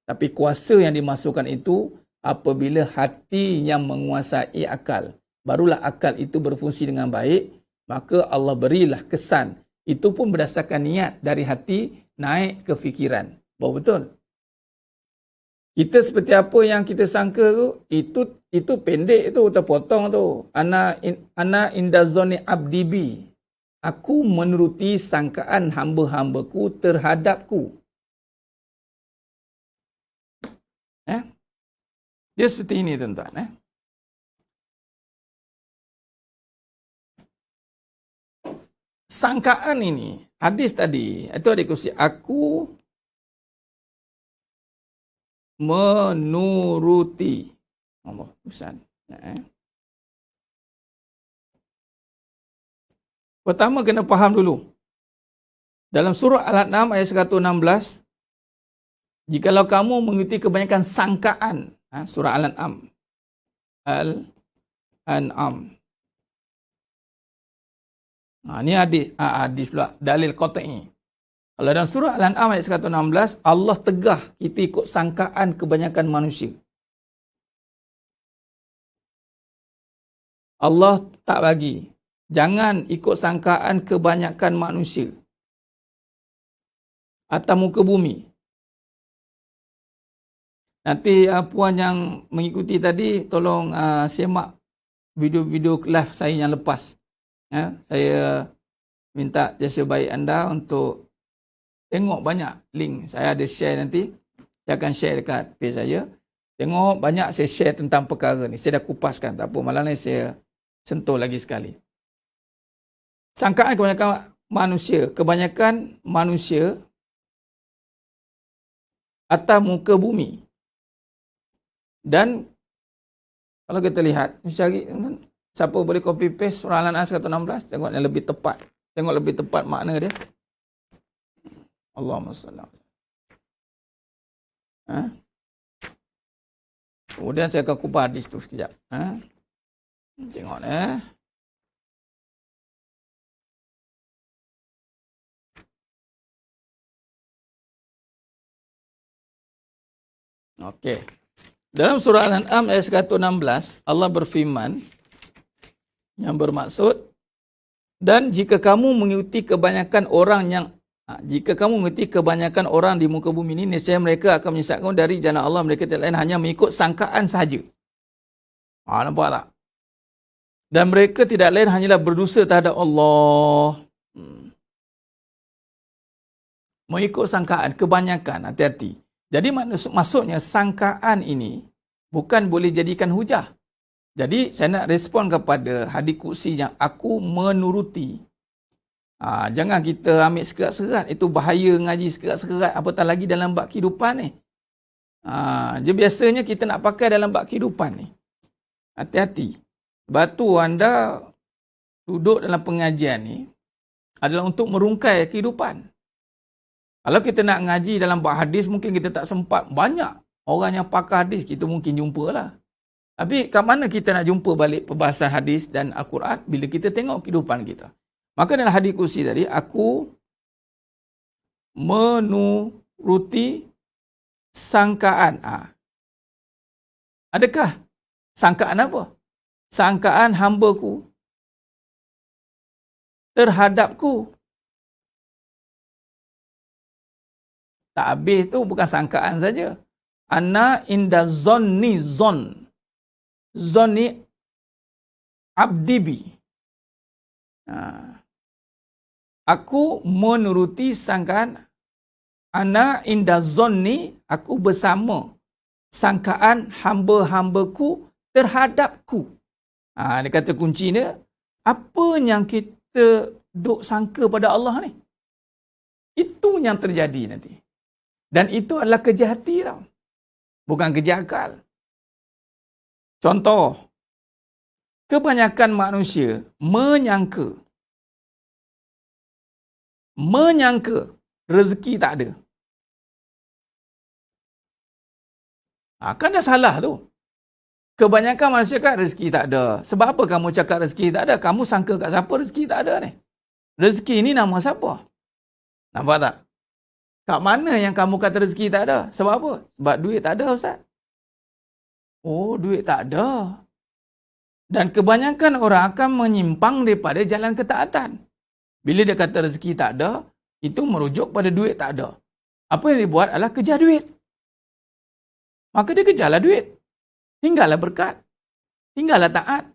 Tapi kuasa yang dimasukkan itu apabila hati yang menguasai akal. Barulah akal itu berfungsi dengan baik. Maka Allah berilah kesan. Itu pun berdasarkan niat dari hati naik ke fikiran. Bahawa betul? Kita seperti apa yang kita sangka tu, itu pendek tu, terpotong tu. Ana indazoni abdibi. Aku menuruti sangkaan hamba-hambaku terhadapku. Dia seperti ini tuan-tuan. Sangkaan ini, hadis tadi, itu ada kursi aku menuruti. Allah besar. Pertama kena faham dulu. Dalam surah Al-An'am ayat 116, jikalau kamu mengikuti kebanyakan sangkaan, surah Al-An'am. Al-An'am. Ini hadis pula, dalil qat'i. Kalau dalam surah Al-An'am ayat 116, Allah tegah kita ikut sangkaan kebanyakan manusia. Allah tak bagi. Jangan ikut sangkaan kebanyakan manusia. Atas muka bumi. Nanti puan yang mengikuti tadi, tolong semak video-video live saya yang lepas. Saya minta jasa baik anda untuk tengok banyak link. Saya ada share nanti. Saya akan share dekat page saya. Tengok banyak saya share tentang perkara ni. Saya dah kupaskan. Tak apa, malam ni saya sentuh lagi sekali. Sangkaan kebanyakan manusia, kebanyakan manusia atas muka bumi. Dan kalau kita lihat, cari siapa boleh copy paste surah Al-An'am 116, tengok yang lebih tepat. Tengok lebih tepat makna dia. Allahumma salli. Kemudian saya akan kupas hadis tu sekejap. Tengok Okey. Dalam surah Al-An'am ayat 116, Allah berfirman yang bermaksud, dan jika kamu mengikuti kebanyakan orang di muka bumi ini, nescaya mereka akan menyesatkan dari jalan Allah. Mereka tidak lain hanya mengikut sangkaan sahaja. Nampak tak? Dan mereka tidak lain hanyalah berdosa terhadap Allah. Mengikut sangkaan, kebanyakan, hati-hati. Jadi maksudnya sangkaan ini bukan boleh jadikan hujah. Jadi saya nak respon kepada hadis kursi yang aku menuruti. Jangan kita ambil sekerat-serat. Itu bahaya ngaji sekerat-serat. Apatah lagi dalam bab kehidupan ni. Biasanya kita nak pakai dalam bab kehidupan ni. Hati-hati. Sebab tu anda duduk dalam pengajian ni adalah untuk merungkai kehidupan. Kalau kita nak ngaji dalam bab hadis, mungkin kita tak sempat. Banyak orang yang pakar hadis, kita mungkin jumpa lah. Tapi kat mana kita nak jumpa balik perbahasan hadis dan Al-Quran? Bila kita tengok kehidupan kita. Maka dalam hadis kursi tadi, aku menuruti sangkaan. Adakah sangkaan apa? Sangkaan hamba-Ku terhadap-Ku. Tak habis tu bukan sangkaan saja. Ana inda zonni zon. Zonni abdibi. Aku menuruti sangkaan. Ana inda zonni, aku bersama sangkaan hamba-hambaku terhadapku. Dia kata kunci dia, apa yang kita duk sangka pada Allah ni? Itu yang terjadi nanti. Dan itu adalah kerja hati tau. Bukan kerja akal. Contoh, kebanyakan manusia menyangka rezeki tak ada. Kan dah salah tu. Kebanyakan manusia kan rezeki tak ada. Sebab apa kamu cakap rezeki tak ada? Kamu sangka kat siapa rezeki tak ada ni? Rezeki ni nama siapa? Nampak tak? Kat mana yang kamu kata rezeki tak ada? Sebab apa? Sebab duit tak ada, Ustaz. Oh, duit tak ada. Dan kebanyakan orang akan menyimpang daripada jalan ketaatan. Bila dia kata rezeki tak ada, itu merujuk pada duit tak ada. Apa yang dia buat adalah kejar duit. Maka dia kejarlah duit. Tinggallah berkat. Tinggallah taat.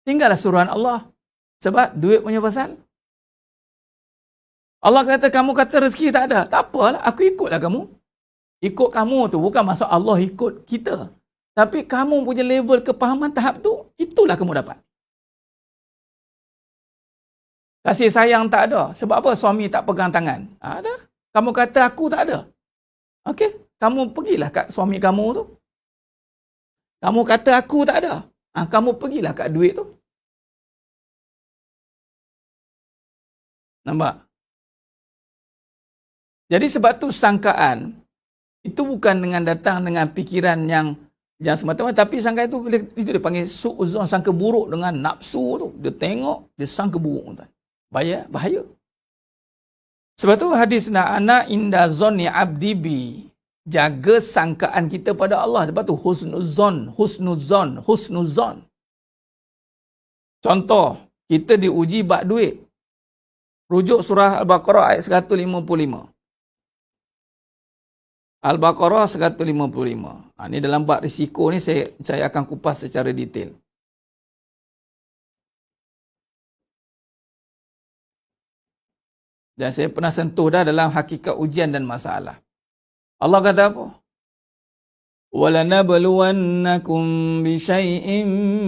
Tinggallah suruhan Allah. Sebab duit punya pasal. Allah kata, kamu kata rezeki tak ada. Tak apalah, aku ikutlah kamu. Ikut kamu tu bukan maksud Allah ikut kita. Tapi kamu punya level kepahaman tahap tu, itulah kamu dapat. Kasih sayang tak ada. Sebab apa suami tak pegang tangan? Ada. Kamu kata aku tak ada. Okey, kamu pergilah kat suami kamu tu. Kamu kata aku tak ada. Kamu pergilah kat duit tu. Nampak? Jadi sebab tu sangkaan itu bukan dengan datang dengan fikiran yang semata-mata, tapi sangkaan itu dia panggil su'uzon, sangka buruk dengan nafsu tu. Dia tengok, dia sangka buruk. Bahaya. Sebab tu hadis ana inda zonni abdi bi. Jaga sangkaan kita pada Allah. Sebab tu husnuzon. Contoh, kita diuji bab duit. Rujuk surah Al-Baqarah ayat 155. Al-Baqarah 155. Ini dalam bab risiko ni saya akan kupas secara detail. Dan saya pernah sentuh dah dalam hakikat ujian dan masalah. Allah kata apa? وَلَنَبْلُوَنَّكُمْ بِشَيْءٍ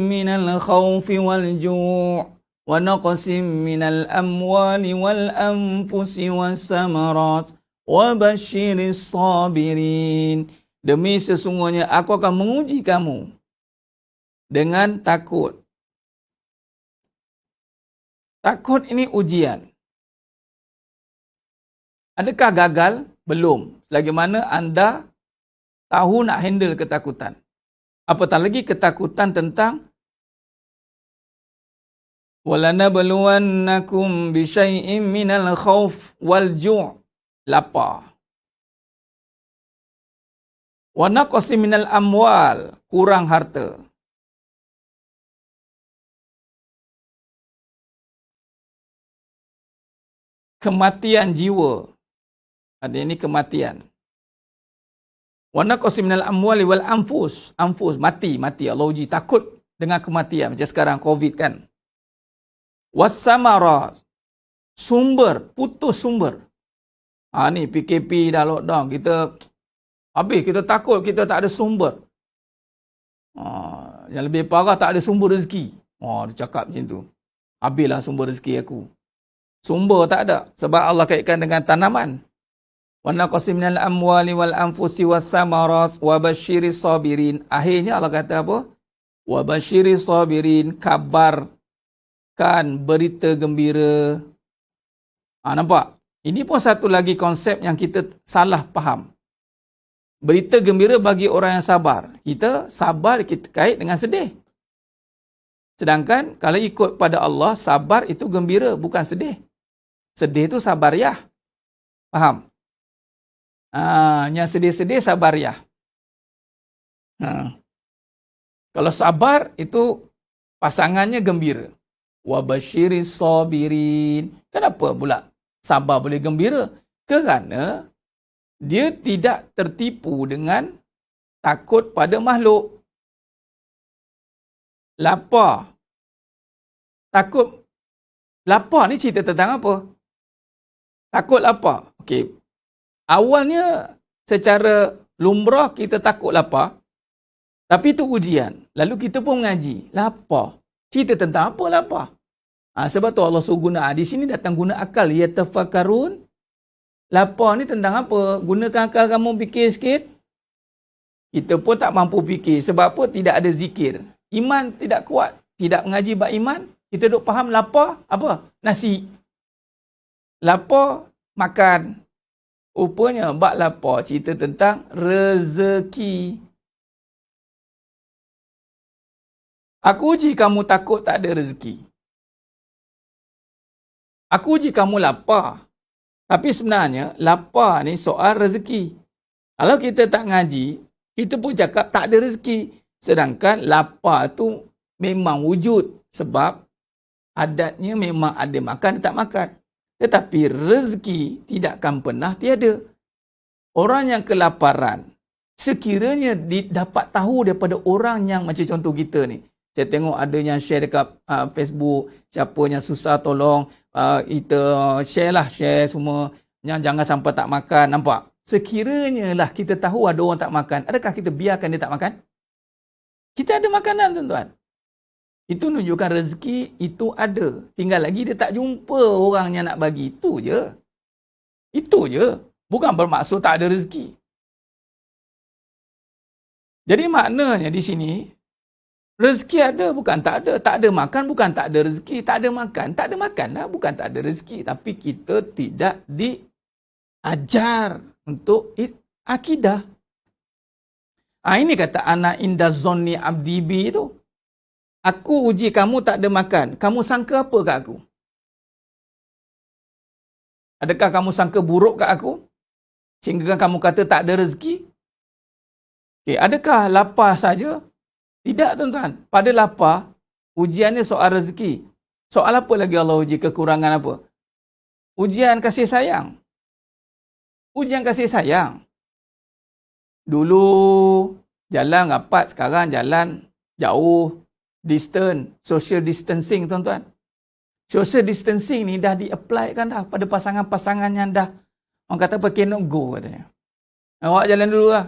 مِّنَ الْخَوْفِ وَالْجُوعِ wa naqsim minal amwali wal anfusi was samarat wa basyiris sabirin. Demi sesungguhnya aku akan menguji kamu dengan takut. Takut ini ujian. Adakah gagal? Belum. Selagi mana anda tahu nak handle ketakutan. Apatah lagi ketakutan tentang وَلَنَبْلُوَنَّكُمْ بِشَيْءٍ مِّنَ الْخَوْفِ وَالْجُوعِ. Lapar. وَنَقْصٍ مِّنَ الْأَمْوَالِ. Kurang harta. Kematian jiwa. Ada ini kematian. وَنَقْصٍ مِّنَ الْأَمْوَالِ وَالْأَنفُسِ. Anfus, mati. Allah uji. Takut dengan kematian. Macam sekarang COVID kan. Wassamarat. Sumber. Putus sumber. Ni PKP dah lockdown. Kita habis. Kita takut kita tak ada sumber. Yang lebih parah tak ada sumber rezeki. Dia cakap macam tu. Habislah sumber rezeki aku. Sumber tak ada. Sebab Allah kaitkan dengan tanaman. Wa naqsim minal amwali wal anfusi wassamarat wa basyiris sabirin. Akhirnya Allah kata apa? Wa basyiris sabirin. Kabar berita gembira. Nampak? Ini pun satu lagi konsep yang kita salah faham. Berita gembira bagi orang yang sabar. Kita sabar kita kait dengan sedih. Sedangkan kalau ikut pada Allah, sabar itu gembira, bukan sedih. Sedih itu sabariah. Faham? Yang sedih-sedih sabariah. Kalau sabar itu pasangannya gembira. Wa basyiris sabirin. Kenapa pula sabar boleh gembira? Kerana dia tidak tertipu dengan takut pada makhluk. Lapar. Takut. Lapar ni cerita tentang apa? Takut lapar. Okey. Awalnya secara lumrah kita takut lapar. Tapi itu ujian. Lalu kita pun mengaji. Lapar. Cerita tentang apa lapar? Sebab tu Allah suruh guna. Di sini datang guna akal. Yatafakkarun. Lapar ni tentang apa? Gunakan akal kamu fikir sikit. Kita pun tak mampu fikir. Sebab apa? Tidak ada zikir. Iman tidak kuat. Tidak mengaji bab iman. Kita duk faham lapar apa? Nasi. Lapar makan. Rupanya bab lapar cerita tentang rezeki. Aku uji kamu takut tak ada rezeki. Aku uji kamu lapar. Tapi sebenarnya lapar ni soal rezeki. Kalau kita tak ngaji, kita pun cakap tak ada rezeki. Sedangkan lapar tu memang wujud. Sebab adatnya memang ada makan, tak makan. Tetapi rezeki tidak akan pernah tiada. Orang yang kelaparan, sekiranya dapat tahu daripada orang yang macam contoh kita ni. Saya tengok ada yang share dekat Facebook, siapa yang susah tolong, kita share semua, yang jangan sampai tak makan, nampak? Sekiranya lah kita tahu ada orang tak makan, adakah kita biarkan dia tak makan? Kita ada makanan tuan-tuan. Itu menunjukkan rezeki itu ada. Tinggal lagi dia tak jumpa orang yang nak bagi. Itu je. Itu je. Bukan bermaksud tak ada rezeki. Jadi maknanya di sini, rezeki ada bukan tak ada. Tak ada makan bukan tak ada rezeki. Tak ada makan. Tak ada makan lah bukan tak ada rezeki. Tapi kita tidak diajar untuk akidah. Ini kata ana inda zonni abdi bi tu. Aku uji kamu tak ada makan. Kamu sangka apa kat aku? Adakah kamu sangka buruk kat aku? Sehingga kamu kata tak ada rezeki? Okay, adakah lapar saja? Tidak tuan-tuan. Pada lapar, ujiannya soal rezeki. Soal apa lagi Allah uji? Kekurangan apa? Ujian kasih sayang. Ujian kasih sayang. Dulu jalan rapat, sekarang jalan jauh, distance, social distancing tuan-tuan. Social distancing ni dah di-apply kan dah pada pasangan-pasangan yang dah, orang kata apa, cannot go katanya. Awak jalan dulu lah.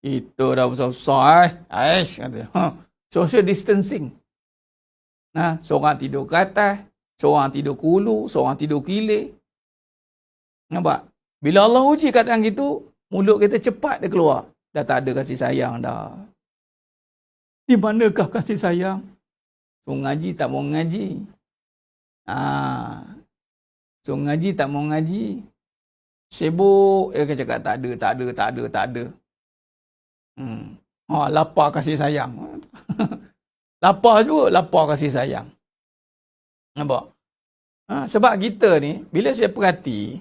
Itu dah besar-besar kata. Social distancing. Seorang tidur ke atas, seorang tidur ke hulu, seorang tidur ke hilir. Nampak? Bila Allah uji keadaan gitu, mulut kita cepat dia keluar. Dah tak ada kasih sayang dah. Di manakah kasih sayang? Suruh ngaji tak mau ngaji. Suruh ngaji tak mau ngaji. Sibuk, dia cakap tak ada. Lapar kasih sayang. Lapar juga, lapar kasih sayang. Nampak? Sebab kita ni, bila saya perhati,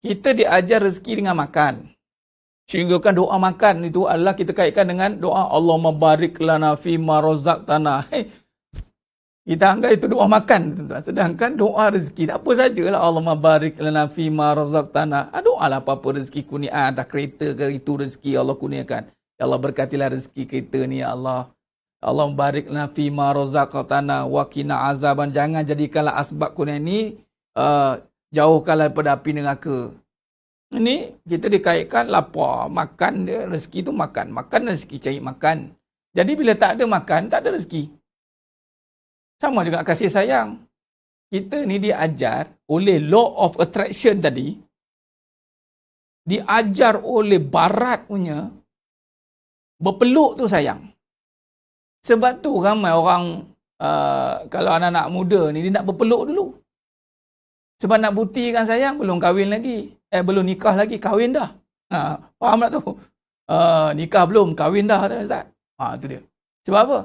kita diajar rezeki dengan makan. Sehingga kan doa makan itu adalah kita kaitkan dengan doa Allahumma barik lana fima razaqtana. Kita anggap itu doa makan, tuan-tuan. Sedangkan doa rezeki, apa sajalah Allahumma barik lana fima razaqtana. Doa lah apa-apa rezeki kurniaan, tak kereta ke itu rezeki Allah kurniakan. Ya Allah berkatilah rezeki kita ni ya Allah. Allah barik lana fima razaqtana wa qina azaban. Jangan jadikanlah asbab kurnia ni jauhkanlah daripada api neraka. Ini kita dikaitkan lapar, makan dia, rezeki tu makan. Makan rezeki, cari makan. Jadi bila tak ada makan, tak ada rezeki. Sama juga kasih sayang. Kita ni diajar oleh law of attraction tadi. Diajar oleh barat punya. Berpeluk tu sayang. Sebab tu ramai orang, kalau anak-anak muda ni, dia nak berpeluk dulu. Sebab nak buktikan sayang, belum kahwin lagi. Belum nikah lagi, kahwin dah. Faham tak tu? Nikah belum, kahwin dah, Ustaz. Tu dia. Sebab apa?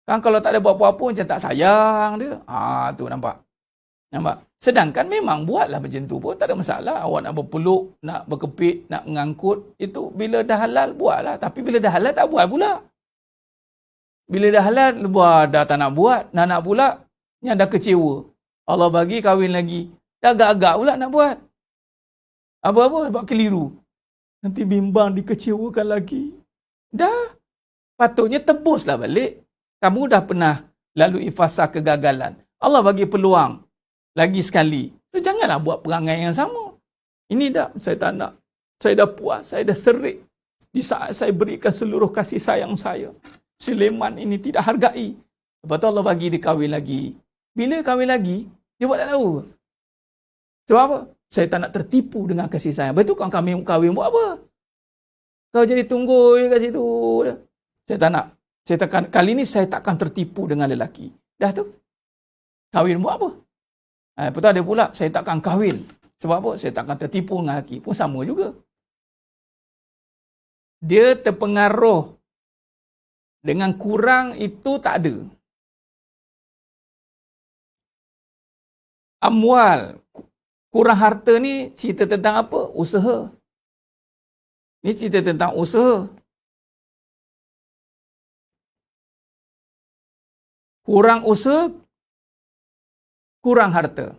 Kan kalau tak ada buat apa-apa, macam tak sayang dia. Tu nampak. Sedangkan memang buatlah macam tu pun, tak ada masalah. Awak nak berpeluk, nak berkepit, nak mengangkut, itu bila dah halal, buatlah. Tapi bila dah halal, tak buat pula. Bila dah halal, buat, dah tak nak buat. Nak pula, yang dah kecewa. Allah bagi, kahwin lagi. Dah agak-agak pula nak buat. Apa-apa sebab keliru. Nanti bimbang dikecewakan lagi. Dah. Patutnya tebuslah balik. Kamu dah pernah lalui fasa kegagalan. Allah bagi peluang. Lagi sekali. So, janganlah buat perangai yang sama. Ini dah. Saya tak nak. Saya dah puas. Saya dah serik. Di saat saya berikan seluruh kasih sayang saya. Sulaiman ini tidak hargai. Lepas tu Allah bagi dia kahwin lagi. Bila kahwin lagi, dia buat tak tahu. Sebab apa? Saya tak nak tertipu dengan kasih sayang. Betul kan kami kahwin buat apa? Kau jadi tunggu kat situ. Saya tak nak. Kali ni saya takkan tertipu dengan lelaki. Dah tu. Kahwin buat apa? Lepas tu ada pula, saya takkan kahwin. Sebab apa? Saya takkan tertipu dengan lelaki. Pun sama juga. Dia terpengaruh dengan kurang itu tak ada. Amwal. Kurang harta ni cerita tentang apa? Usaha. Ni cerita tentang usaha. Kurang usaha, kurang harta.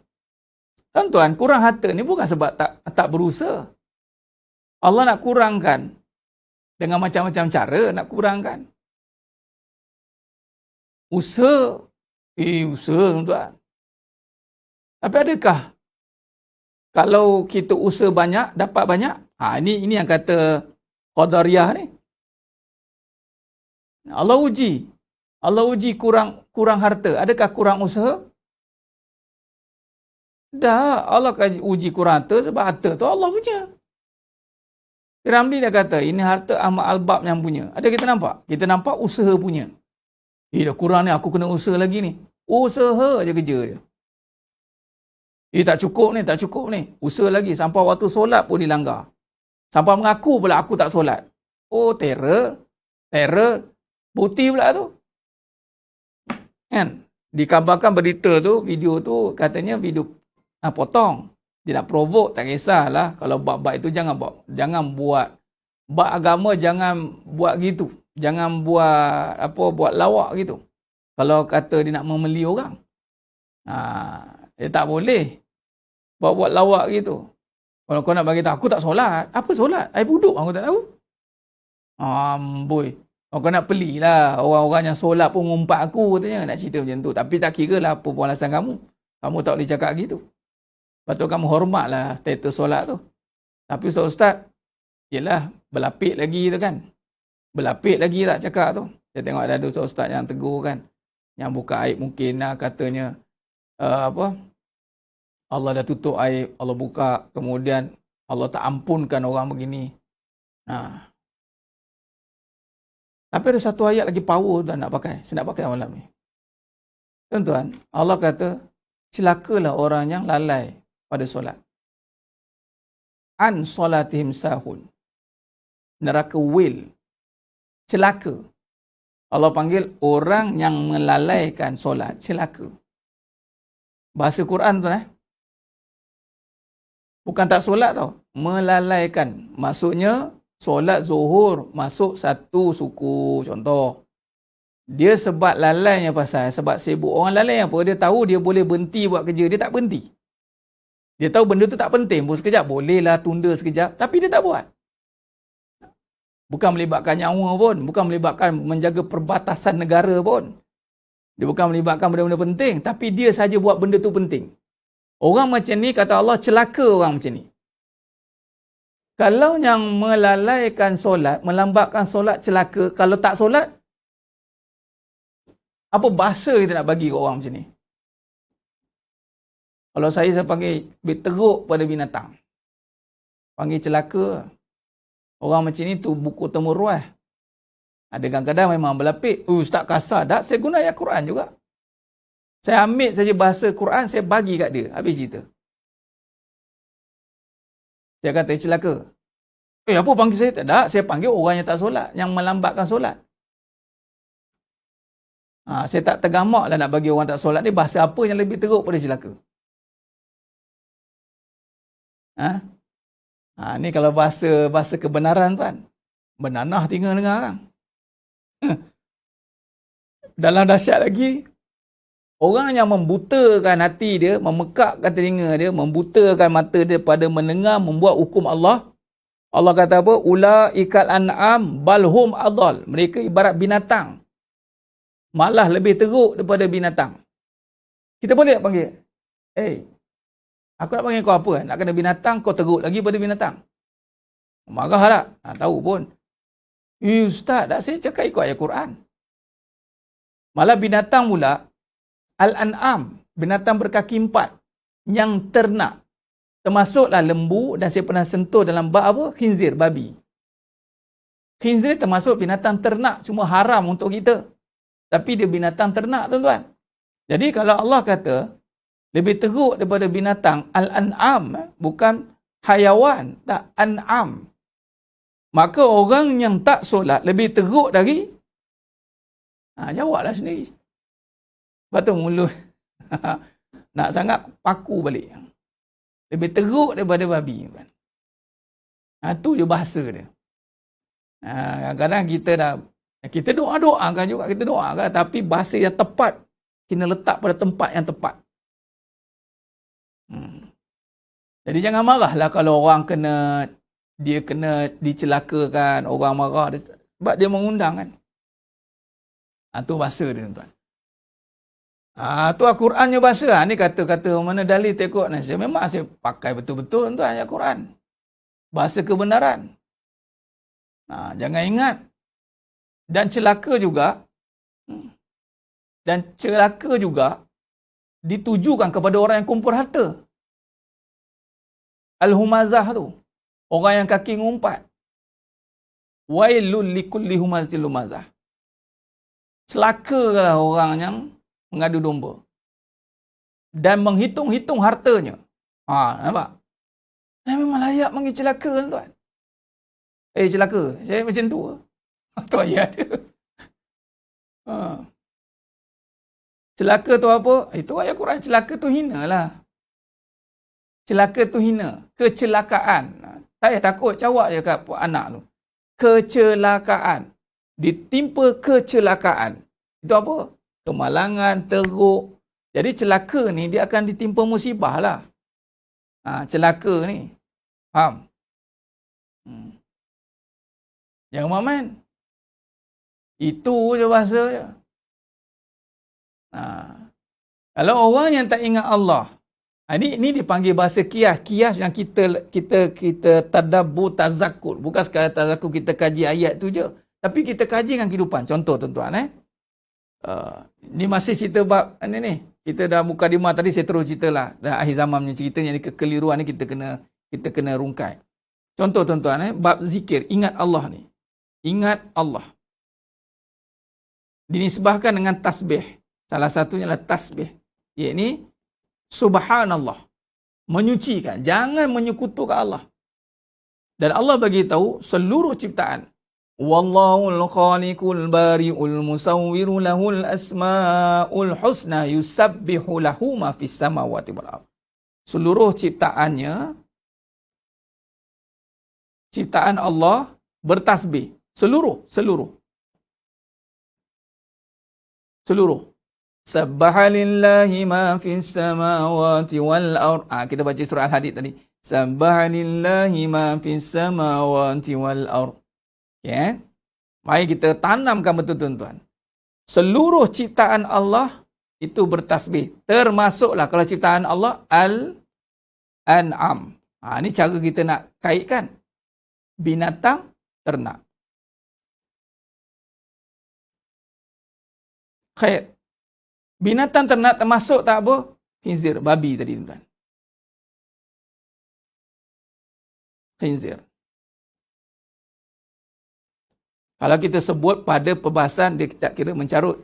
Tuan-tuan, kurang harta ni bukan sebab tak berusaha. Allah nak kurangkan dengan macam-macam cara nak kurangkan. Usaha. Usaha tuan-tuan. Tapi adakah kalau kita usaha banyak, dapat banyak? Ini yang kata Qadariyah ni. Allah uji. Allah uji kurang harta. Adakah kurang usaha? Dah, Allah uji kurang harta sebab harta tu Allah punya. Ramli dah kata, ini harta Ahmad Al-Bab yang punya. Ada kita nampak? Kita nampak usaha punya. Dah kurang ni, aku kena usaha lagi ni. Usaha je kerja dia. Tak cukup ni. Usaha lagi. Sampai waktu solat pun dilanggar. Sampai mengaku pula aku tak solat. Terror. Bukti pula tu. Kan? Dikabarkan berita tu, video tu, katanya video potong. Dia nak provoke, tak kisahlah. Kalau bab-bab itu jangan buat. Bab agama jangan buat gitu. Jangan buat lawak gitu. Kalau kata dia nak memeli orang. Dia tak boleh. Buat lawak gitu. Kalau kau nak bagi tahu, aku tak solat. Apa solat? Air buduk aku tak tahu. Amboi. Kau nak pelilah. Orang-orang yang solat pun ngumpat aku katanya. Nak cerita macam tu. Tapi tak kira lah apa pun alasan kamu. Kamu tak boleh cakap gitu. Patut kamu hormatlah status solat tu. Tapi ustaz, yelah berlapik lagi tu kan. Berlapik lagi tak cakap tu. Saya tengok ada ustaz yang tegur kan. Yang buka aib mungkin katanya apa? Allah dah tutup aib, Allah buka, kemudian Allah tak ampunkan orang begini. Nah, tapi ada satu ayat lagi power tuan nak pakai. Saya nak pakai malam ni. Tuan-tuan, Allah kata, celakalah orang yang lalai pada solat. An solatihim sahun. Neraka wil. Celaka. Allah panggil orang yang melalaikan solat. Celaka. Bahasa Quran tu bukan tak solat tau. Melalaikan. Maksudnya, solat zuhur masuk satu suku. Contoh. Dia sebab lalainya pasal, sebab sibuk. Orang lalai apa? Dia tahu dia boleh berhenti buat kerja. Dia tak berhenti. Dia tahu benda tu tak penting pun sekejap. Bolehlah tunda sekejap. Tapi dia tak buat. Bukan melibatkan nyawa pun. Bukan melibatkan menjaga perbatasan negara pun. Dia bukan melibatkan benda-benda penting. Tapi dia saja buat benda tu penting. Orang macam ni, kata Allah, celaka orang macam ni. Kalau yang melalaikan solat, melambatkan solat, celaka. Kalau tak solat, apa bahasa kita nak bagi ke orang macam ni? Kalau saya panggil teruk pada binatang. Panggil celaka. Orang macam ni tu buku temu ruah. Ada kadang-kadang memang berlapik. Ustaz kasar. Tak, saya guna ayat Quran juga. Saya ambil saja bahasa Quran, saya bagi kat dia. Habis cerita. Saya kata celaka. Apa panggil saya? Tak, saya panggil orang yang tak solat. Yang melambatkan solat. Saya tak tergamak lah nak bagi orang tak solat ni bahasa apa yang lebih teruk pada celaka. Ni kalau bahasa kebenaran tuan. Benanah tinggal dengar orang. Dalam dahsyat lagi, orang yang membutakan hati dia, memekakkan telinga dia, membutakan mata dia pada mendengar, membuat hukum Allah. Allah kata apa? Ulaikal an'am balhum adhal. Mereka ibarat binatang. Malah lebih teruk daripada binatang. Kita boleh tak panggil? Aku nak panggil kau apa? Nak kena binatang, kau teruk lagi daripada binatang. Marah tak? Tahu pun. Ustaz, tak saya cakap ikut ayat Quran. Malah binatang pula, Al-An'am, binatang berkaki 4, yang ternak. Termasuklah lembu, dan saya pernah sentuh dalam bab apa? Khinzir, babi. Khinzir termasuk binatang ternak, cuma haram untuk kita. Tapi dia binatang ternak, tuan-tuan. Jadi kalau Allah kata, lebih teruk daripada binatang, Al-An'am, bukan hayawan, tak, An'am. Maka orang yang tak solat lebih teruk dari, jawablah sendiri. Lepas tu mulut, nak sangat paku balik. Lebih teruk daripada babi. Tu je bahasa dia. Kadang-kadang kita doa-doakan juga, kita doakan, tapi bahasa yang tepat, kena letak pada tempat yang tepat. Jadi jangan marahlah kalau orang dia kena dicelakakan, orang marah sebab dia mengundang kan. Tu bahasa dia tuan. Tu Al-Qurannya bahasa. Ni kata-kata mana dalil tekok ni. Memang saya pakai betul-betul tuan ayat Quran. Bahasa kebenaran. Jangan ingat. Dan celaka juga ditujukan kepada orang yang kumpul harta. Al-humazah tu. Orang yang kaki ngumpat. Wailul likulli humazil humazah. Celakalah orang yang mengadu domba. Dan menghitung-hitung hartanya. Nampak? Memang layak panggil celaka tuan. Celaka. Saya macam tu. Tu ayat dia. Celaka tu apa? Itu ayat Quran. Celaka tu hina lah. Celaka tu hina. Kecelakaan. Saya takut cawak je kat anak tu. Kecelakaan. Ditimpa kecelakaan. Itu apa? Kemalangan, teruk. Jadi celaka ni dia akan ditimpa musibah lah. Celaka ni. Faham? Jangan main. Itu je bahasa je. Kalau orang yang tak ingat Allah, ini dipanggil bahasa kias. Kias yang kita tadabbur, tazakkur. Bukan sekadar tazakkur kita kaji ayat tu je. Tapi kita kaji dengan kehidupan. Contoh tuan-tuan. Ni masih cerita bab ni. Kita dah buka di tadi, saya terus ceritalah. Dah akhir zaman punya cerita, yang kekeliruan ni kita kena rungkai. Contoh tuan-tuan, bab zikir, ingat Allah ni. Ingat Allah. Dinisbahkan dengan tasbih. Salah satunya adalah tasbih. Iaitu subhanallah. Menyucikan. Jangan menyekutukan Allah. Dan Allah bagi tahu seluruh ciptaan. Wallahul khaliqul bari'ul musawwiru lahul asma'ul husna yusabbihu lahu ma fis samawati wal ardh. Seluruh ciptaannya, ciptaan Allah bertasbih. Seluruh. Sabbaha lillahi ma fis samawati wal ardh. Kita baca surah Al-Hadid tadi. Sabbaha lillahi ma fis samawati wal ardh. Okay. Mari kita tanamkan betul tuan-tuan. Seluruh ciptaan Allah itu bertasbih. Termasuklah kalau ciptaan Allah Al-An'am. Ini cara kita nak kaitkan. Binatang, ternak. Khair. Binatang ternak termasuk tak apa? Khinzir, babi tadi tuan-tuan. Khinzir. Kalau kita sebut pada perbahasan, dia tak kira mencarut.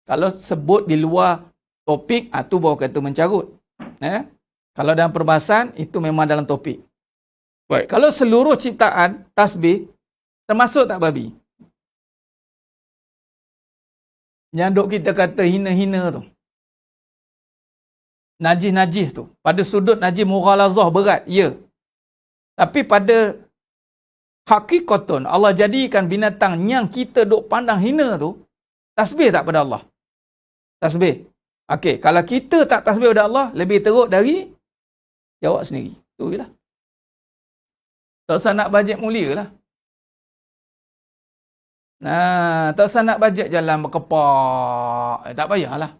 Kalau sebut di luar topik, tu baru kata mencarut. Kalau dalam perbahasan, itu memang dalam topik. Baik, kalau seluruh ciptaan tasbih, termasuk tak babi? Yang duk kita kata hina-hina tu. Najis-najis tu. Pada sudut najis mughalazah berat, ya. Tapi pada hakikatun, Allah jadikan binatang yang kita duk pandang hina tu, tasbih tak pada Allah? Tasbih. Okey, kalau kita tak tasbih pada Allah, lebih teruk dari jawab sendiri. Tu je lah. Tak usah nak bajet mulia lah. Tak usah nak bajet jalan berkepak. Tak payahlah.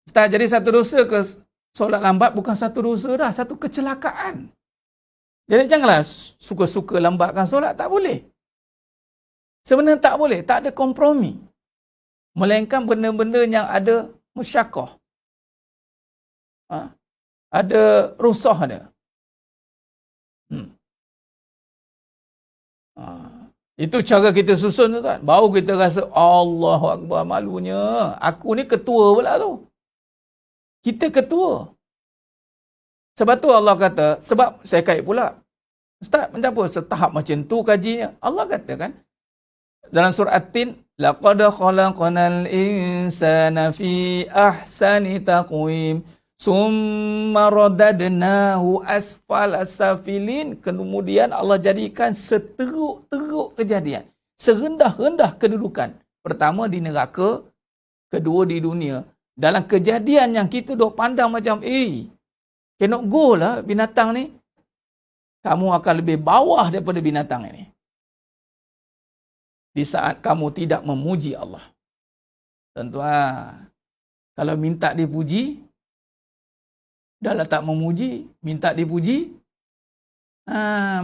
Ustaz, jadi satu dosa ke solat lambat? Bukan satu dosa dah, satu kecelakaan. Jadi janganlah suka-suka lambatkan solat. Tak boleh. Sebenarnya tak boleh. Tak ada kompromi. Melainkan benda-benda yang ada musyakkah. Ada rusah dia. Itu cara kita susun tu kan. Baru kita rasa Allahu Akbar, malunya. Aku ni ketua pula tu. Kita ketua. Sebab tu Allah kata, sebab saya kait pula. Ustaz, kenapa setahap macam tu kajinya? Allah kata kan, dalam surah At-Tin, laqad khalaqnal insana fi ahsani taqwim. Summa radadnahu asfala safilin. Kemudian Allah jadikan seteruk-teruk kejadian. Serendah-rendah kedudukan. Pertama di neraka, kedua di dunia. Dalam kejadian yang kita duk pandang macam, cannot go lah binatang ni. Kamu akan lebih bawah daripada binatang ini. Di saat kamu tidak memuji Allah. Tuan-tuan, kalau minta dipuji, dah lah tak memuji, minta dipuji,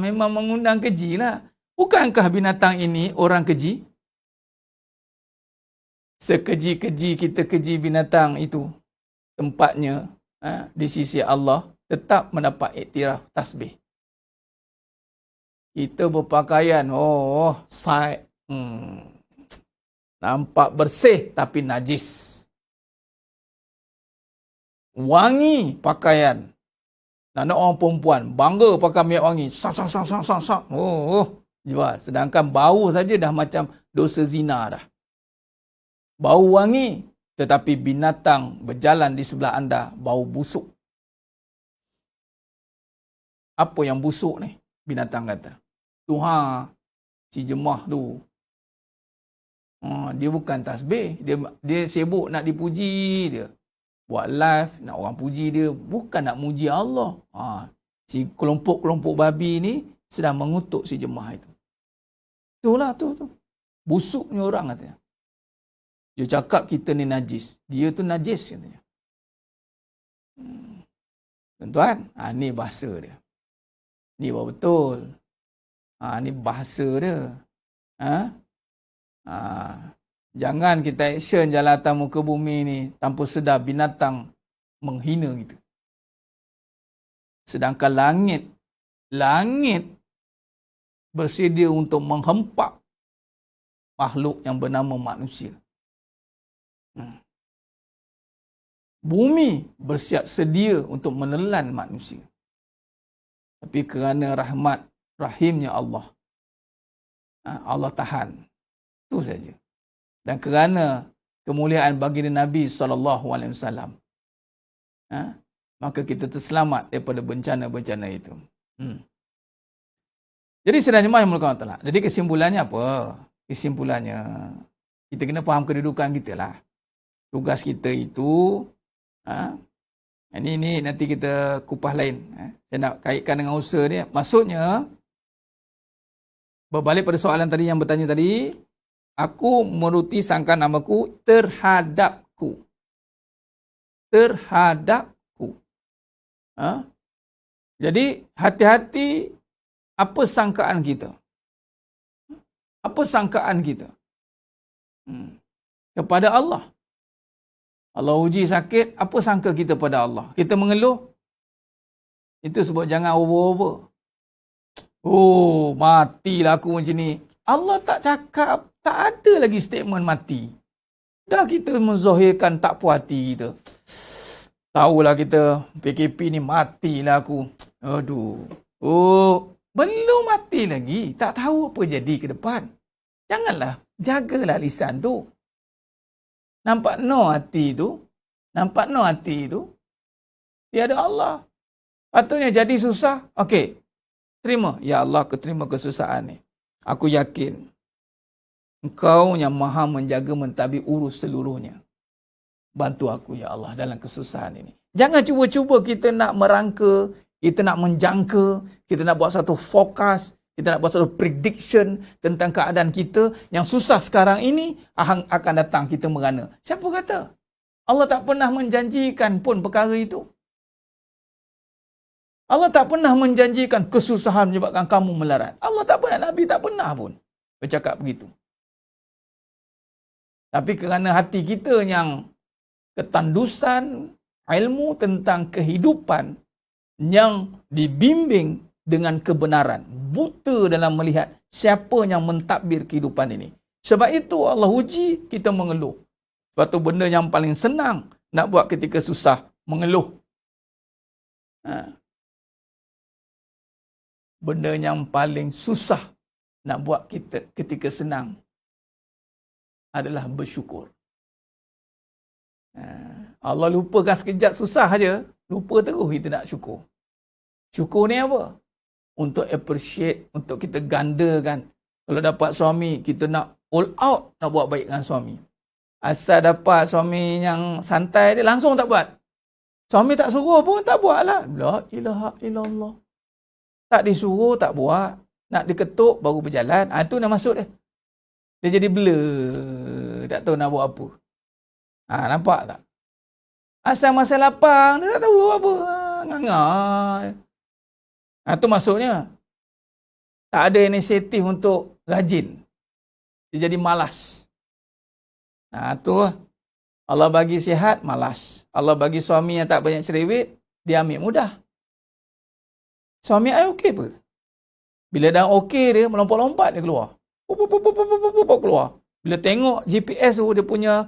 memang mengundang keji lah. Bukankah binatang ini orang keji? Sekeji-keji kita keji binatang itu, tempatnya di sisi Allah tetap mendapat iktiraf tasbih. Kita berpakaian, nampak bersih tapi najis. Wangi pakaian. Nak orang perempuan bangga pakai minyak wangi. Sak. Jual. Sedangkan bau saja dah macam dosa zina dah. Bau wangi, tetapi binatang berjalan di sebelah anda bau busuk. Apa yang busuk ni? Binatang kata. Tuhan, si jemah tu. Dia bukan tasbih, dia sibuk nak dipuji dia. Buat live, nak orang puji dia. Bukan nak muji Allah. Si kelompok-kelompok babi ni sedang mengutuk si jemaah itu. Itulah tu. Busuknya orang katanya. Dia cakap kita ni najis. Dia tu najis katanya. Tuan-tuan, ni bahasa dia. Ni baru betul. Ni bahasa dia. Jangan kita action jalan atas muka bumi ni tanpa sedar binatang menghina kita. Sedangkan langit bersedia untuk menghempak makhluk yang bernama manusia. Bumi bersiap sedia untuk menelan manusia. Tapi kerana rahmat rahimnya Allah, Allah tahan. Itu saja. Dan kerana kemuliaan baginda Nabi SAW, maka kita terselamat daripada bencana-bencana itu. Jadi sedang jemaah yang dimulakan Allah. Jadi kesimpulannya apa? Kesimpulannya, kita kena faham kedudukan kita lah. Tugas kita itu, ini nanti kita kupas lain. Saya nak kaitkan dengan usaha ni. Maksudnya, berbalik pada soalan tadi yang bertanya tadi, aku menuruti sangka namaku terhadapku. Terhadapku. Jadi, hati-hati apa sangkaan kita. Apa sangkaan kita? Kepada Allah. Allah uji sakit, apa sangka kita pada Allah? Kita mengeluh. Itu sebab jangan over-over. Oh, matilah aku macam ni. Allah tak cakap, tak ada lagi statement mati. Dah kita menzahirkan tak puas hati kita. Tahulah kita, PKP ni matilah aku. Aduh. Oh, belum mati lagi. Tak tahu apa jadi ke depan. Janganlah, jagalah lisan tu. Nampak no hati tu? Nampak no hati tu? Tiada Allah. Patutnya jadi susah. Okey. Terima. Ya Allah, aku terima kesusahan ni. Aku yakin Engkau yang maha menjaga mentadbir urus seluruhnya. Bantu aku ya Allah dalam kesusahan ini. Jangan cuba-cuba kita nak merangka, kita nak menjangka, kita nak buat satu forecast, kita nak buat satu prediction tentang keadaan kita yang susah sekarang ini akan datang kita merana. Siapa kata? Allah tak pernah menjanjikan pun perkara itu. Allah tak pernah menjanjikan kesusahan menyebabkan kamu melarat. Allah tak pernah, Nabi tak pernah pun bercakap begitu. Tapi kerana hati kita yang ketandusan ilmu tentang kehidupan yang dibimbing dengan kebenaran, buta dalam melihat siapa yang mentadbir kehidupan ini. Sebab itu Allah uji kita mengeluh. Sebab tu benda yang paling senang nak buat ketika susah, mengeluh. Benda yang paling susah nak buat kita ketika senang adalah bersyukur. Allah lupakan sekejap susah saja, lupa terus kita nak syukur. Syukur ni apa? Untuk appreciate, untuk kita gandakan. Kalau dapat suami, kita nak all out nak buat baik dengan suami. Asal dapat suami yang santai, dia langsung tak buat. Suami tak suruh pun tak buat lah. La ilaha illallah. Tak disuruh, tak buat. Nak diketuk, baru berjalan. Itu nak masuk dia. Dia jadi blur. Tak tahu nak buat apa. Nampak tak? Asal masa lapang, dia tak tahu apa. Ngangar. Itu maksudnya. Tak ada inisiatif untuk rajin. Dia jadi malas. Itu Allah bagi sihat, malas. Allah bagi suami yang tak banyak cerewet, dia ambil mudah. Suami saya okey apa? Bila dah okey dia, melompat-lompat dia keluar. Keluar. Bila tengok GPS tu, dia punya,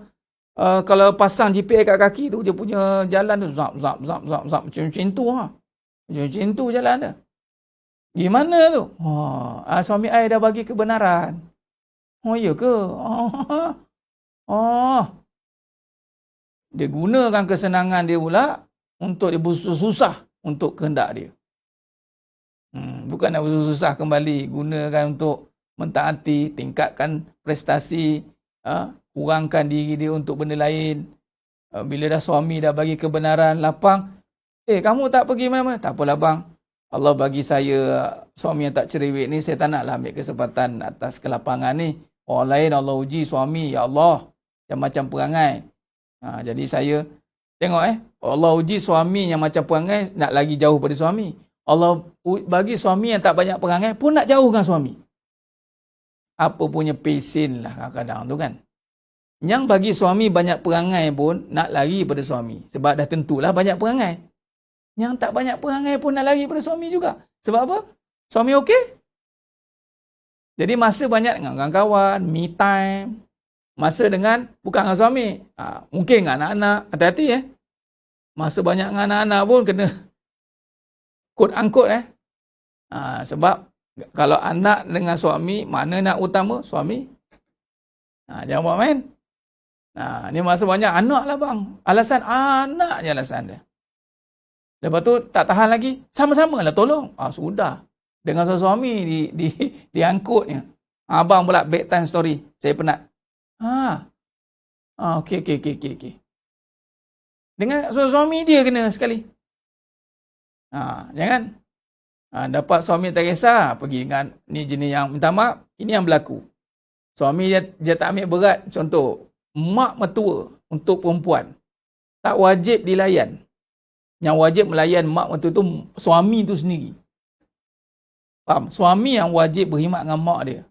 kalau pasang GPS kat kaki tu, dia punya jalan tu, zap. Macam tu ha. Macam tu jalan dia. Gimana tu? Suami saya dah bagi kebenaran. Oh, ya ke? Dia gunakan kesenangan dia pula untuk dia susah untuk kehendak dia. Bukan nak susah kembali, gunakan untuk mentaati, tingkatkan prestasi, kurangkan diri dia untuk benda lain. Bila dah suami dah bagi kebenaran, lapang, kamu tak pergi mana-mana? Tak apalah bang, Allah bagi saya suami yang tak cerewet ni, saya tak naklah ambil kesempatan atas kelapangan ni. Orang lain Allah uji suami, ya Allah, macam-macam perangai. Jadi saya tengok Allah uji suami yang macam perangai, nak lagi jauh pada suami. Allah bagi suami yang tak banyak perangai pun nak jauhkan suami. apa punya pesen lah kadang-kadang tu kan. Yang bagi suami banyak perangai pun nak lari pada suami. Sebab dah tentulah banyak perangai. Yang tak banyak perangai pun nak lari pada suami juga. Sebab apa? Suami okey. Jadi masa banyak dengan kawan-kawan, me time. Masa dengan, bukan dengan suami. Mungkin dengan anak-anak. Hati-hati Masa banyak dengan anak-anak pun kena quote-unquote sebab kalau anak dengan suami, mana nak utama? Suami. Jangan buat main. Ni masa banyak anak lah bang. Alasan anak je alasan dia. Lepas tu tak tahan lagi. Sama-sama lah tolong. Sudah. Dengan suami diangkutnya. Abang pula bedtime story. Saya penat. Okey. Dengan suami dia kena sekali. Jangan. Dapat suami tak kisah, pergi dengan ni jenis yang minta maaf, ini yang berlaku. Suami dia tak ambil berat, contoh, mak mertua untuk perempuan, tak wajib dilayan. Yang wajib melayan mak mertua tu suami tu sendiri. Faham? Suami yang wajib berkhidmat dengan mak dia.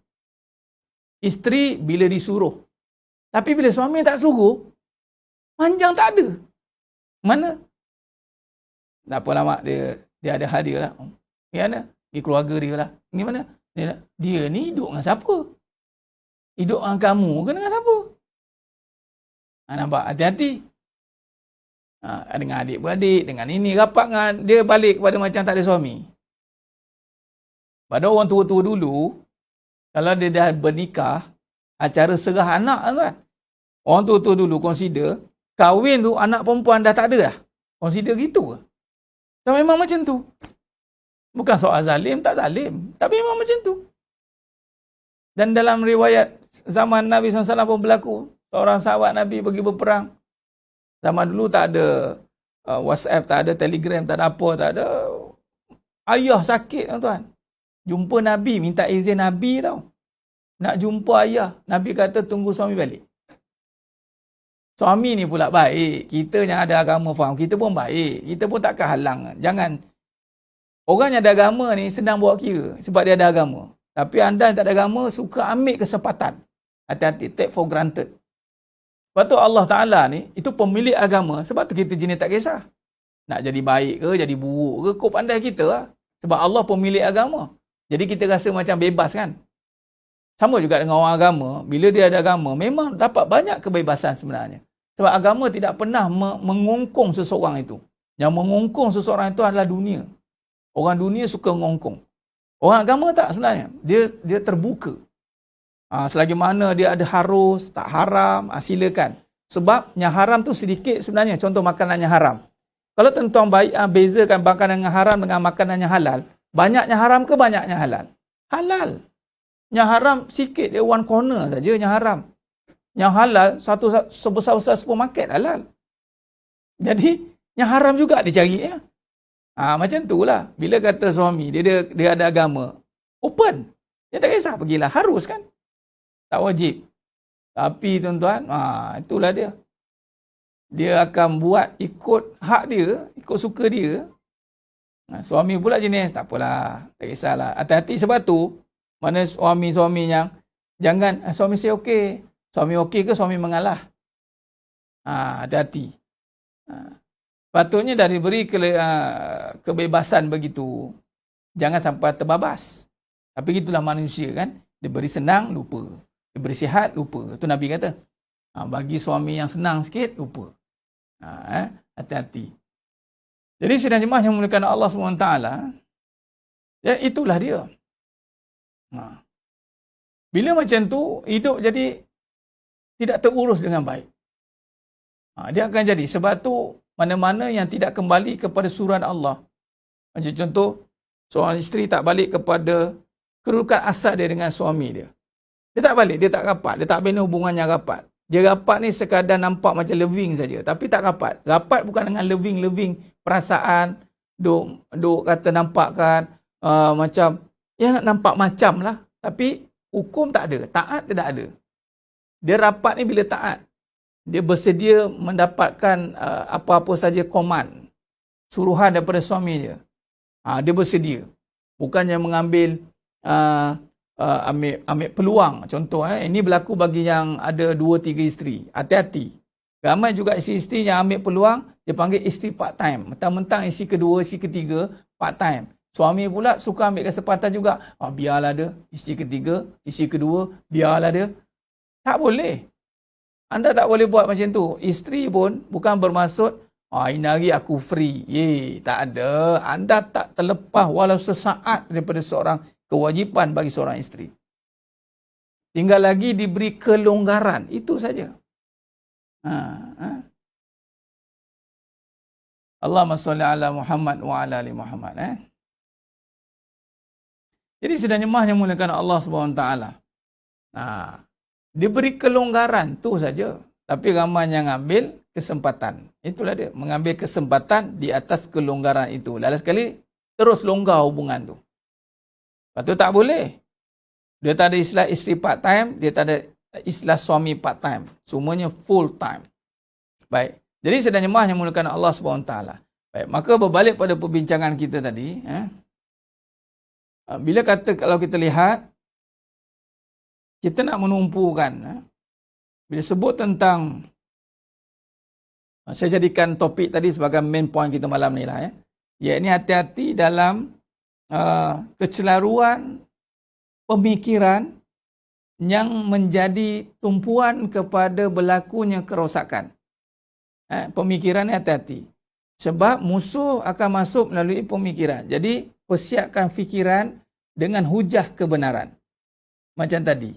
Isteri bila disuruh. Tapi bila suami tak suruh, panjang tak ada. Mana? Tak apalah mak, dia ada hal dia lah. Gimana? Di keluarga dia lah. Gimana? Dia ni hidup dengan siapa? Hidup dengan kamu ke dengan siapa? Nampak? Hati-hati. Dengan adik-beradik, dengan ini, rapat dengan dia balik kepada macam tak ada suami. Pada orang tua-tua dulu, kalau dia dah bernikah, acara serah anak kan? Orang tua-tua dulu consider, kahwin tu anak perempuan dah tak ada dah. Consider gitu ke? So, memang macam tu. Bukan soal zalim, tak zalim. Tapi memang macam tu. Dan dalam riwayat zaman Nabi SAW pun berlaku. Seorang sahabat Nabi pergi berperang. Zaman dulu tak ada WhatsApp, tak ada Telegram, tak ada apa, tak ada. Ayah sakit tuan. Jumpa Nabi, minta izin Nabi tau. Nak jumpa ayah. Nabi kata tunggu suami balik. Suami ni pula baik. Kita yang ada agama faham. Kita pun baik. Kita pun takkan halang. Jangan. Orang yang ada agama ni senang bawa kira sebab dia ada agama. Tapi anda yang tak ada agama suka ambil kesempatan. Hati-hati, take for granted. Sebab tu Allah Ta'ala ni, itu pemilik agama. Sebab tu kita jenis tak kisah. Nak jadi baik ke, jadi buruk ke, kau pandai kita lah. Sebab Allah pemilik agama. Jadi kita rasa macam bebas kan. Sama juga dengan orang agama. Bila dia ada agama, memang dapat banyak kebebasan sebenarnya. Sebab agama tidak pernah mengongkong seseorang itu. Yang mengongkong seseorang itu adalah dunia. Orang dunia suka ngongkong. Orang agama tak sebenarnya. Dia terbuka. Selagi mana dia ada harus, tak haram, silakan. Sebab yang haram tu sedikit sebenarnya. Contoh makanan yang haram. Kalau tuan-tuan bezakan makanan yang haram dengan makanan yang halal, banyaknya haram ke banyaknya halal? Halal. Yang haram sikit, dia one corner saja yang haram. Yang halal, sebesar-besar supermarket halal. Jadi, yang haram juga dicari ya. Macam tu lah. Bila kata suami, dia ada agama, open. Dia tak kisah, pergilah. Harus kan? Tak wajib. Tapi tuan-tuan, itulah dia. Dia akan buat ikut hak dia, ikut suka dia. Suami pula jenis, tak apalah. Tak kisahlah. Hati-hati sebab tu, mana suami-suami yang, jangan, suami saya okey. Suami okey ke suami mengalah? Hati-hati. Patutnya dah diberi kebebasan begitu. Jangan sampai terbabas. Tapi itulah manusia kan. Diberi senang, lupa. Diberi sihat, lupa. Itu Nabi kata. Bagi suami yang senang sikit, lupa. Hati-hati. Jadi sidang jemaah yang memuliakan Allah SWT, ya itulah dia. Bila macam tu, hidup jadi tidak terurus dengan baik. Dia akan jadi. Sebab tu, mana-mana yang tidak kembali kepada surat Allah. Macam contoh, seorang isteri tak balik kepada kedudukan asal dia dengan suami dia. Dia tak balik, dia tak rapat. Dia tak bina hubungan yang rapat. Dia rapat ni sekadar nampak macam loving saja. Tapi tak rapat. Rapat bukan dengan loving perasaan. Duk kata nampakkan macam, ya nak nampak macam lah. Tapi hukum tak ada. Taat tidak ada. Dia rapat ni bila taat. Dia bersedia mendapatkan apa-apa saja koman, suruhan daripada suami dia. Dia bersedia. Bukannya mengambil ambil peluang. Contoh, ini berlaku bagi yang ada 2-3 isteri. Hati-hati. Ramai juga isteri yang ambil peluang, dia panggil isteri part time. Mentang-mentang isteri kedua, isteri ketiga, part time. Suami pula suka ambil kesempatan juga. Biarlah dia. Isteri ketiga, isteri kedua, biarlah dia. Tak boleh. Anda tak boleh buat macam tu. Isteri pun bukan bermaksud, ini hari aku free. Tak ada. Anda tak terlepas walau sesaat daripada seorang kewajipan bagi seorang isteri. Tinggal lagi diberi kelonggaran. Itu saja. Allahumma salli ala Muhammad wa ala ali Muhammad. Jadi sedang nyemah yang mulakan Allah SWT. Diberi kelonggaran, tu saja. Tapi ramai yang ambil kesempatan. Itulah dia, mengambil kesempatan di atas kelonggaran itu. Lalu sekali, terus longgar hubungan tu. Lepas tu tak boleh. Dia tak ada istilah isteri part time, dia tak ada istilah suami part time. Semuanya full time. Baik. Jadi sedang nyemah yang mulakan Allah SWT. Baik, maka berbalik pada perbincangan kita tadi. Bila kata, kalau kita lihat, kita nak menumpukan. Bila sebut tentang, saya jadikan topik tadi sebagai main point kita malam ni lah. Iaitu hati-hati dalam kecelaruan pemikiran yang menjadi tumpuan kepada berlakunya kerosakan. Pemikiran ni hati-hati. Sebab musuh akan masuk melalui pemikiran. Jadi, persiapkan fikiran dengan hujah kebenaran. Macam tadi.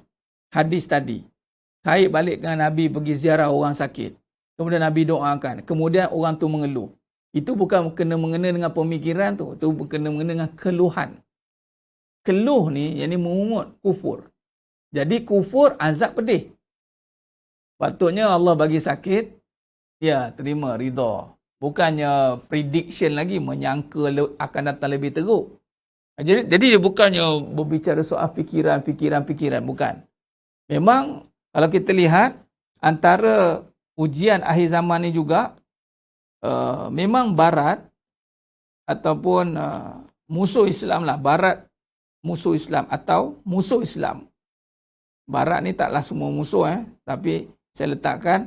Hadis tadi. Kait balik dengan Nabi pergi ziarah orang sakit. Kemudian Nabi doakan. Kemudian orang tu mengeluh. Itu bukan kena-mengena dengan pemikiran tu. Itu kena-mengena dengan keluhan. Keluh ni, yang ni mengungut kufur. Jadi kufur azab pedih. Patutnya Allah bagi sakit, ya terima, ridha. Bukannya prediction lagi, menyangka akan datang lebih teruk. Jadi dia bukannya berbicara soal fikiran, bukan. Memang kalau kita lihat, antara ujian akhir zaman ni juga, memang Barat ataupun musuh Islam lah, Barat musuh Islam atau musuh Islam. Barat ni taklah semua musuh, tapi saya letakkan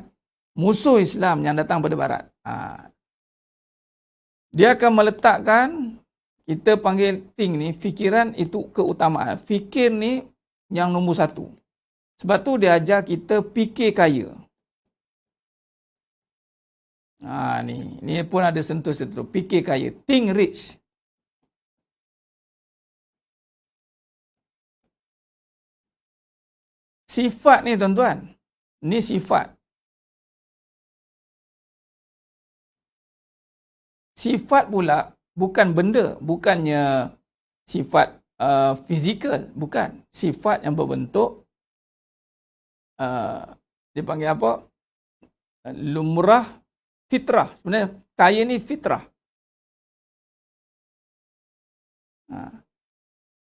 musuh Islam yang datang pada Barat. Dia akan meletakkan, kita panggil think ni, fikiran itu keutamaan. Fikir ni yang nombor satu. Sebab tu dia ajar kita fikir kaya. Ni pun ada sentuh-sentuh. Fikir kaya. Think rich. Sifat ni tuan-tuan. Ni sifat. Sifat pula bukan benda. Bukannya sifat fizikal. Bukan. Sifat yang berbentuk dia panggil apa? Lumrah fitrah. Sebenarnya kaya ni fitrah.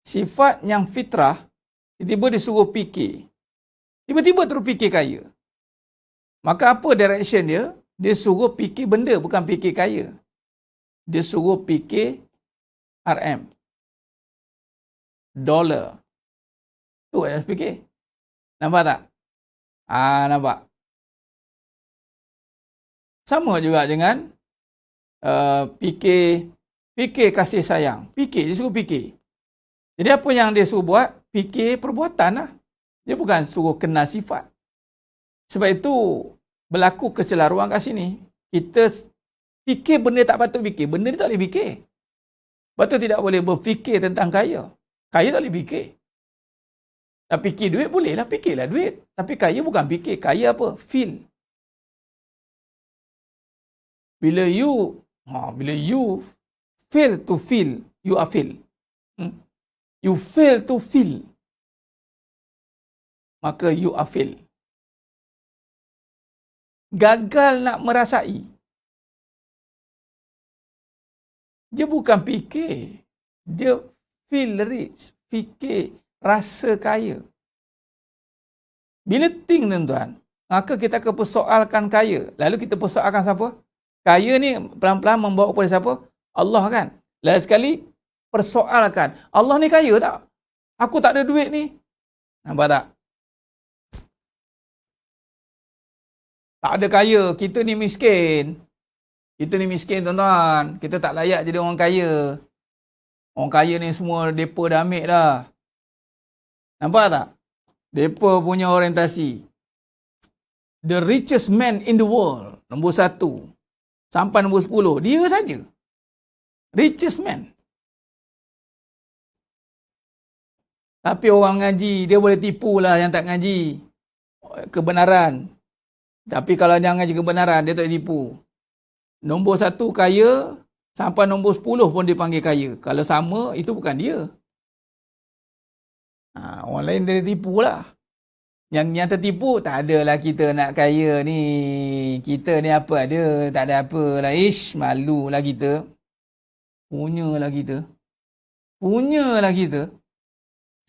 Sifat yang fitrah, tiba-tiba disuruh fikir. Tiba-tiba terus fikir kaya. Maka apa direction dia? Dia suruh fikir benda, bukan fikir kaya. Dia suruh fikir RM. Dollar. Tu yang harus fikir. Nampak tak? Nampak. Sama juga dengan fikir kasih sayang. Fikir, dia suruh fikir. Jadi apa yang dia suruh buat? Fikir perbuatan lah. Dia bukan suruh kenal sifat. Sebab itu berlaku kecelaruan kat sini. Kita fikir benda tak patut fikir. Benda ni tak boleh fikir. Sebab tu tidak boleh berfikir tentang kaya. Kaya tak boleh fikir. Nak fikir duit bolehlah, fikirlah duit. Tapi kaya bukan fikir. Kaya apa? Feel. Bila you fail to feel, you are fail. You fail to feel, maka you are fail. Gagal nak merasai. Dia bukan fikir. Dia feel rich. Fikir, rasa kaya. Bila think tuan-tuan, maka kita akan persoalkan kaya. Lalu kita persoalkan siapa? Kaya ni pelan-pelan membawa kepada siapa? Allah kan? Lalu sekali persoalkan, Allah ni kaya tak? Aku tak ada duit ni. Nampak tak? Tak ada kaya. Kita ni miskin. Kita ni miskin tuan-tuan. Kita tak layak jadi orang kaya. Orang kaya ni semua mereka dah ambil dah. Nampak tak? Mereka punya orientasi. The richest man in the world. Nombor 1. Sampai nombor 10. Dia saja. Richest man. Tapi orang ngaji, dia boleh tipu lah yang tak ngaji kebenaran. Tapi kalau dia ngaji kebenaran, dia tak tipu. Nombor 1 kaya, sampai nombor 10 pun dipanggil kaya. Kalau sama, itu bukan dia. Orang lain dia tipu lah. Yang tertipu, tak adalah kita nak kaya ni. Kita ni apa ada, tak ada apa lah. Ish, malu lah kita. Punyalah kita. Punyalah kita.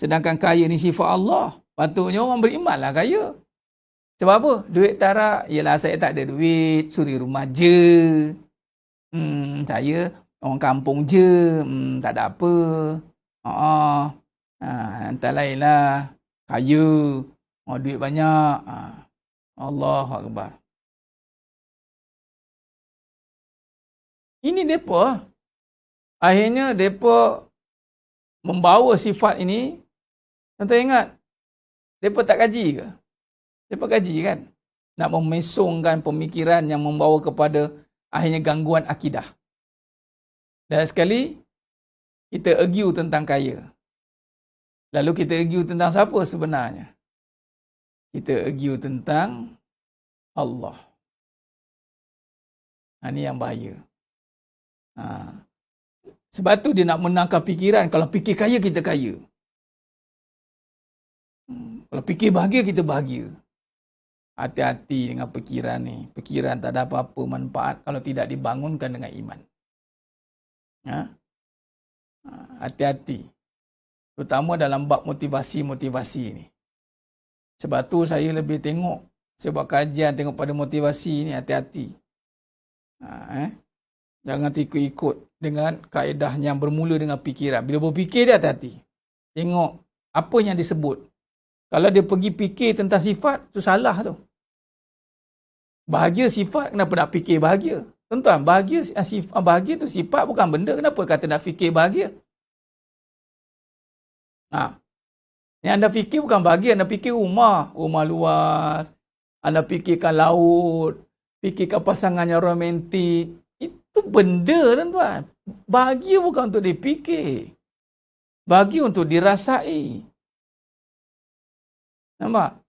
Sedangkan kaya ni sifat Allah. Patutnya orang beriman lah kaya. Sebab apa? Duit tarak. Yelah saya tak ada duit. Suri rumah je. Saya orang kampung je. Tak ada apa. Entah lain lah. Kaya. Duit banyak. Allahu Akbar. Ini mereka. Akhirnya mereka membawa sifat ini. Tuan-tuan ingat, mereka tak kaji ke? Mereka kaji kan? Nak memesongkan pemikiran yang membawa kepada akhirnya gangguan akidah. Dan sekali, kita argue tentang kaya. Lalu kita argue tentang siapa sebenarnya? Kita argue tentang Allah. Ini yang bahaya. Sebab tu dia nak menangkap fikiran. Kalau fikir kaya, kita kaya. Kalau fikir bahagia, kita bahagia. Hati-hati dengan fikiran ni. Fikiran tak ada apa-apa manfaat kalau tidak dibangunkan dengan iman. Hati-hati. Terutama dalam bab motivasi-motivasi ni. Sebab tu saya lebih tengok. Saya buat kajian tengok pada motivasi ni, hati-hati. Jangan ikut-ikut dengan kaedah yang bermula dengan fikiran. Bila berfikir dia hati-hati. Tengok apa yang disebut. Kalau dia pergi fikir tentang sifat, tu salah tu. Bahagia sifat, kenapa nak fikir bahagia? Tuan-tuan, bahagia tu sifat bukan benda. Kenapa kata nak fikir bahagia? Yang anda fikir bukan bahagia. Anda fikir rumah. Rumah luas. Anda fikirkan laut. Fikirkan pasangan yang romantik. Itu benda tuan-tuan. Bahagia bukan untuk dipikir. Bahagia untuk dirasai. Nampak?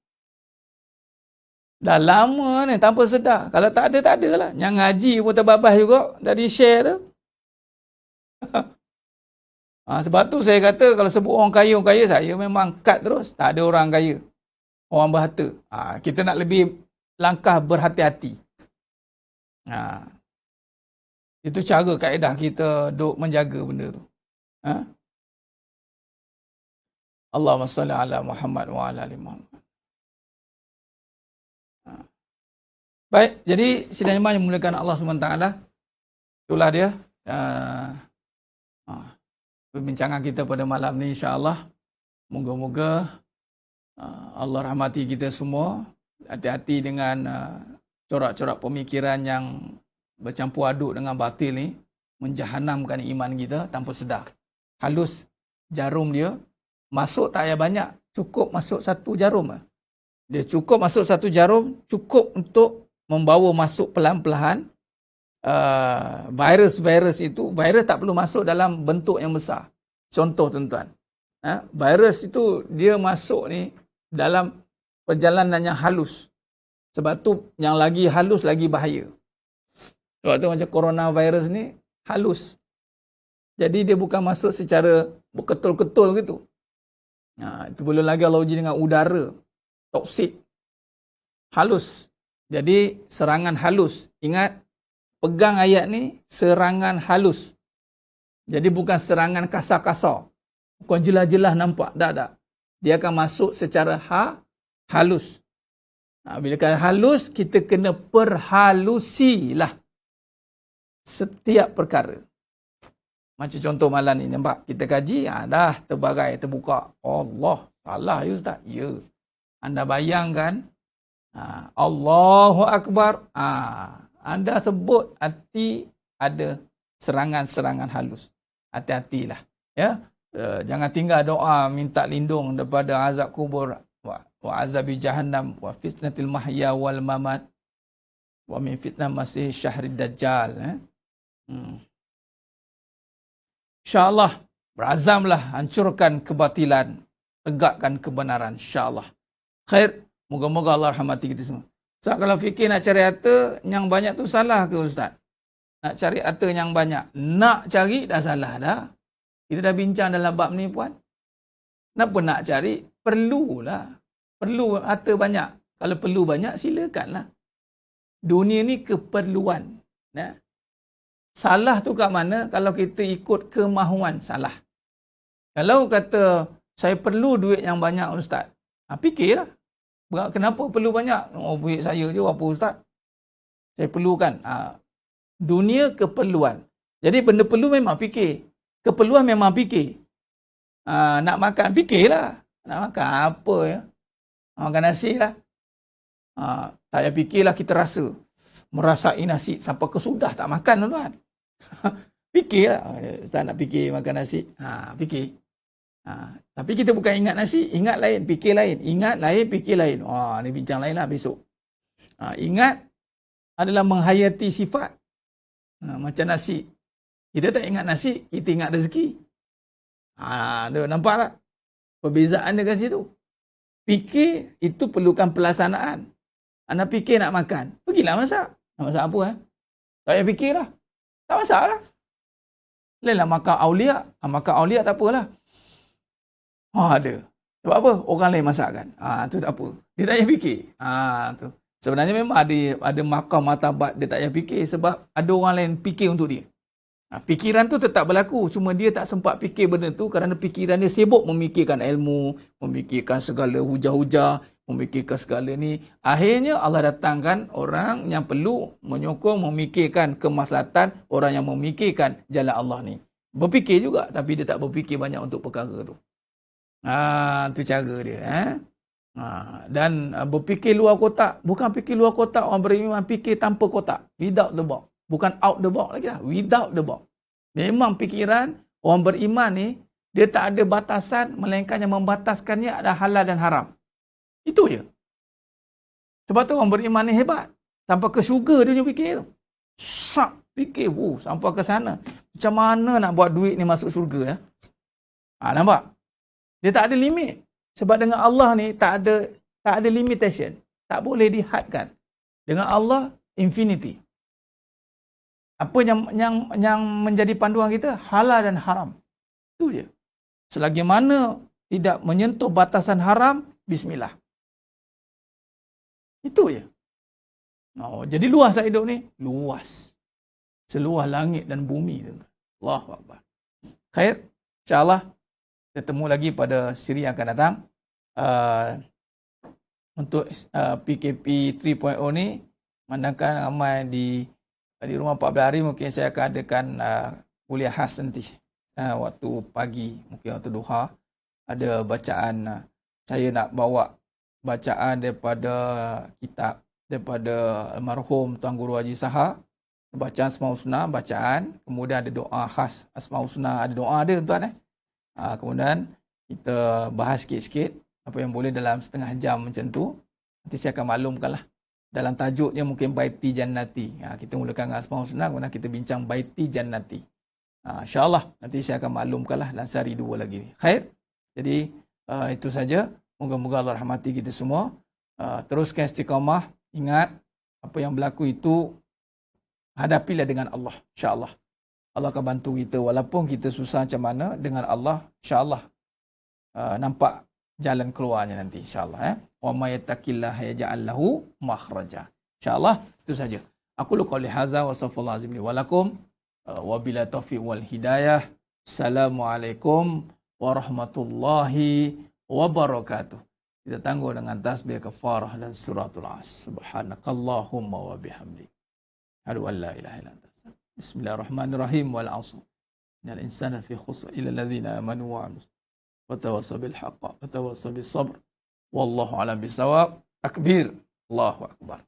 Dah lama ni tanpa sedar. Kalau tak ada, tak ada lah. Yang ngaji pun terbabas juga. Dari share tu. Sebab tu saya kata kalau sebut orang kaya, saya memang cut terus. Tak ada orang kaya. Orang berharta. Kita nak lebih langkah berhati-hati. Itu cara kaedah kita duk menjaga benda tu. Allahumma salli ala Muhammad wa ala ali Muhammad. Baik, jadi sidang iman yang dimuliakan Allah SWT. Itulah dia perbincangan kita pada malam ni, insya-Allah. Moga-moga Allah rahmati kita semua. Hati-hati dengan corak-corak pemikiran yang bercampur aduk dengan batil ni, menjahanamkan iman kita tanpa sedar. Halus jarum dia, masuk tak payah banyak, cukup masuk satu jarum. Dia cukup masuk satu jarum, cukup untuk membawa masuk pelan-pelan virus-virus itu. Virus tak perlu masuk dalam bentuk yang besar. Contoh tuan-tuan, virus itu dia masuk ni dalam perjalanan yang halus. Sebab tu yang lagi halus lagi bahaya. Sebab tu macam coronavirus ni halus. Jadi dia bukan masuk secara berketul-ketul gitu. Itu belum lagi Allah uji dengan udara. Toksik. Halus. Jadi serangan halus. Ingat, pegang ayat ni, serangan halus. Jadi bukan serangan kasar-kasar. Bukan jelas-jelas nampak. Tak. Dia akan masuk secara halus. Bila kata halus, kita kena perhalusilah setiap perkara. Macam contoh malam ni, nampak? Kita kaji, dah terbarai, terbuka. Allah, salah ya Ustaz? Ya. Anda bayangkan, Allahu Akbar, anda sebut hati ada serangan-serangan halus. Hati-hatilah. Ya. Jangan tinggal doa minta lindung daripada azab kubur, wa azabi jahannam, wa fitnatil mahya wal mamat, wa min fitnah masih syahrid dajjal. InsyaAllah, berazamlah hancurkan kebatilan, tegakkan kebenaran, insyaAllah. Khair, moga-moga Allah rahmati kita semua. Ustaz, kalau fikir nak cari harta yang banyak tu salah ke Ustaz? Nak cari harta yang banyak. Nak cari dah salah dah. Kita dah bincang dalam bab ni puan. Kenapa nak cari? Perlulah. Perlu harta banyak. Kalau perlu banyak, silakanlah. Dunia ni keperluan. Ya? Salah tu kat mana? Kalau kita ikut kemahuan, salah. Kalau kata, saya perlu duit yang banyak Ustaz. Fikirlah. Kenapa perlu banyak? Duit saya je, apa Ustaz? Saya perlukan. Dunia keperluan. Jadi benda perlu memang fikir. Keperluan memang fikir. Nak makan, fikirlah. Nak makan apa ya? Makan nasi lah. Tak payah fikirlah, kita rasa. Merasai nasi sampai kesudah tak makan tuan. Fikirlah. Ustaz nak fikir makan nasi. Fikir. Tapi kita bukan ingat nasi, ingat lain, fikir lain. Ingat lain, fikir lain. Ni bincang lain lah besok. Ingat adalah menghayati sifat. Macam nasi. Kita tak ingat nasi, kita ingat rezeki. Nampak tak? Perbezaan dia kat situ. Fikir itu perlukan pelaksanaan. Anda fikir nak makan, pergilah masak. Nak masak apa? Tak payah fikirlah. Tak masalah. Lainlah makan aulia. Makan aulia tak apalah. Ada. Sebab apa? Orang lain masakkan. Tu tak apa. Dia tak payah fikir. Tu. Sebenarnya memang ada makam martabat dia tak payah fikir sebab ada orang lain fikir untuk dia. Fikiran tu tetap berlaku. Cuma dia tak sempat fikir benda tu kerana fikiran dia sibuk memikirkan ilmu, memikirkan segala hujah-hujah, memikirkan segala ni. Akhirnya Allah datangkan orang yang perlu menyokong, memikirkan kemaslahatan orang yang memikirkan jalan Allah ni. Berfikir juga tapi dia tak berfikir banyak untuk perkara tu. Tu cara dia. Dan berfikir luar kotak. Bukan fikir luar kotak, orang beriman fikir tanpa kotak. Without the box. Bukan out the box lagi lah. Without the box. Memang fikiran orang beriman ni, dia tak ada batasan, melainkan yang membataskannya adalah halal dan haram. Itu je. Sebab tu orang beriman ni hebat. Sampai ke syurga dia fikir tu. Fikir. Sampai ke sana. Macam mana nak buat duit ni masuk syurga? Ya? Nampak? Dia tak ada limit. Sebab dengan Allah ni tak ada limitation. Tak boleh dihadkan. Dengan Allah, infinity. Apa yang menjadi panduan kita? Halal dan haram. Itu je. Selagi mana tidak menyentuh batasan haram, bismillah. Itu je. Jadi luas hidup ni? Luas. Seluas langit dan bumi. Allahu Akbar. Khair. InsyaAllah, kita temu lagi pada siri yang akan datang. Untuk PKP 3.0 ni, mandangkan ramai di rumah 14 hari, mungkin saya akan adakan kuliah khas nanti. Waktu pagi, mungkin waktu duha. Ada bacaan, saya nak bawa bacaan daripada kitab, daripada almarhum Tuan Guru Haji Saha. Bacaan Asmaul Husna, bacaan. Kemudian ada doa khas Asmaul Husna, ada doa dia tuan. Kemudian kita bahas sikit-sikit apa yang boleh dalam setengah jam macam tu. Nanti saya akan maklumkanlah. Dalam tajuknya mungkin Baiti Jannati. Kita mulakan dengan Asmaul Husna, kemudian kita bincang Baiti Jannati. InsyaAllah nanti saya akan maklumkanlah dalam sehari 2 lagi. Khair. Jadi itu saja. Moga-moga Allah rahmati kita semua. Teruskan istiqamah. Ingat apa yang berlaku itu hadapilah dengan Allah. InsyaAllah. Allah akan bantu kita walaupun kita susah macam mana, dengan Allah insya-Allah nampak jalan keluarnya nanti insya-Allah. Wa may yattaqillaha yaj'al lahu makhraja. Insya-Allah itu saja. Aku qouli hadza wa astaghfirullahalazim li wa lakum wa bila taufiq wal hidayah. Assalamualaikum warahmatullahi wabarakatuh. Kita tangguh dengan tasbih kafarah dan suratul as. Subhanakallahumma wa bihamdik. Asyhadu an la ilaha illa anta. Bismillahirrahmanirrahim wal 'asr. Innal insana fi khusr illa alladhina amanu wa 'amilus wa tawassaw bil haqq wa tawassaw bis sabr. Wallahu a'lam bissawab. Takbir. Allahu akbar.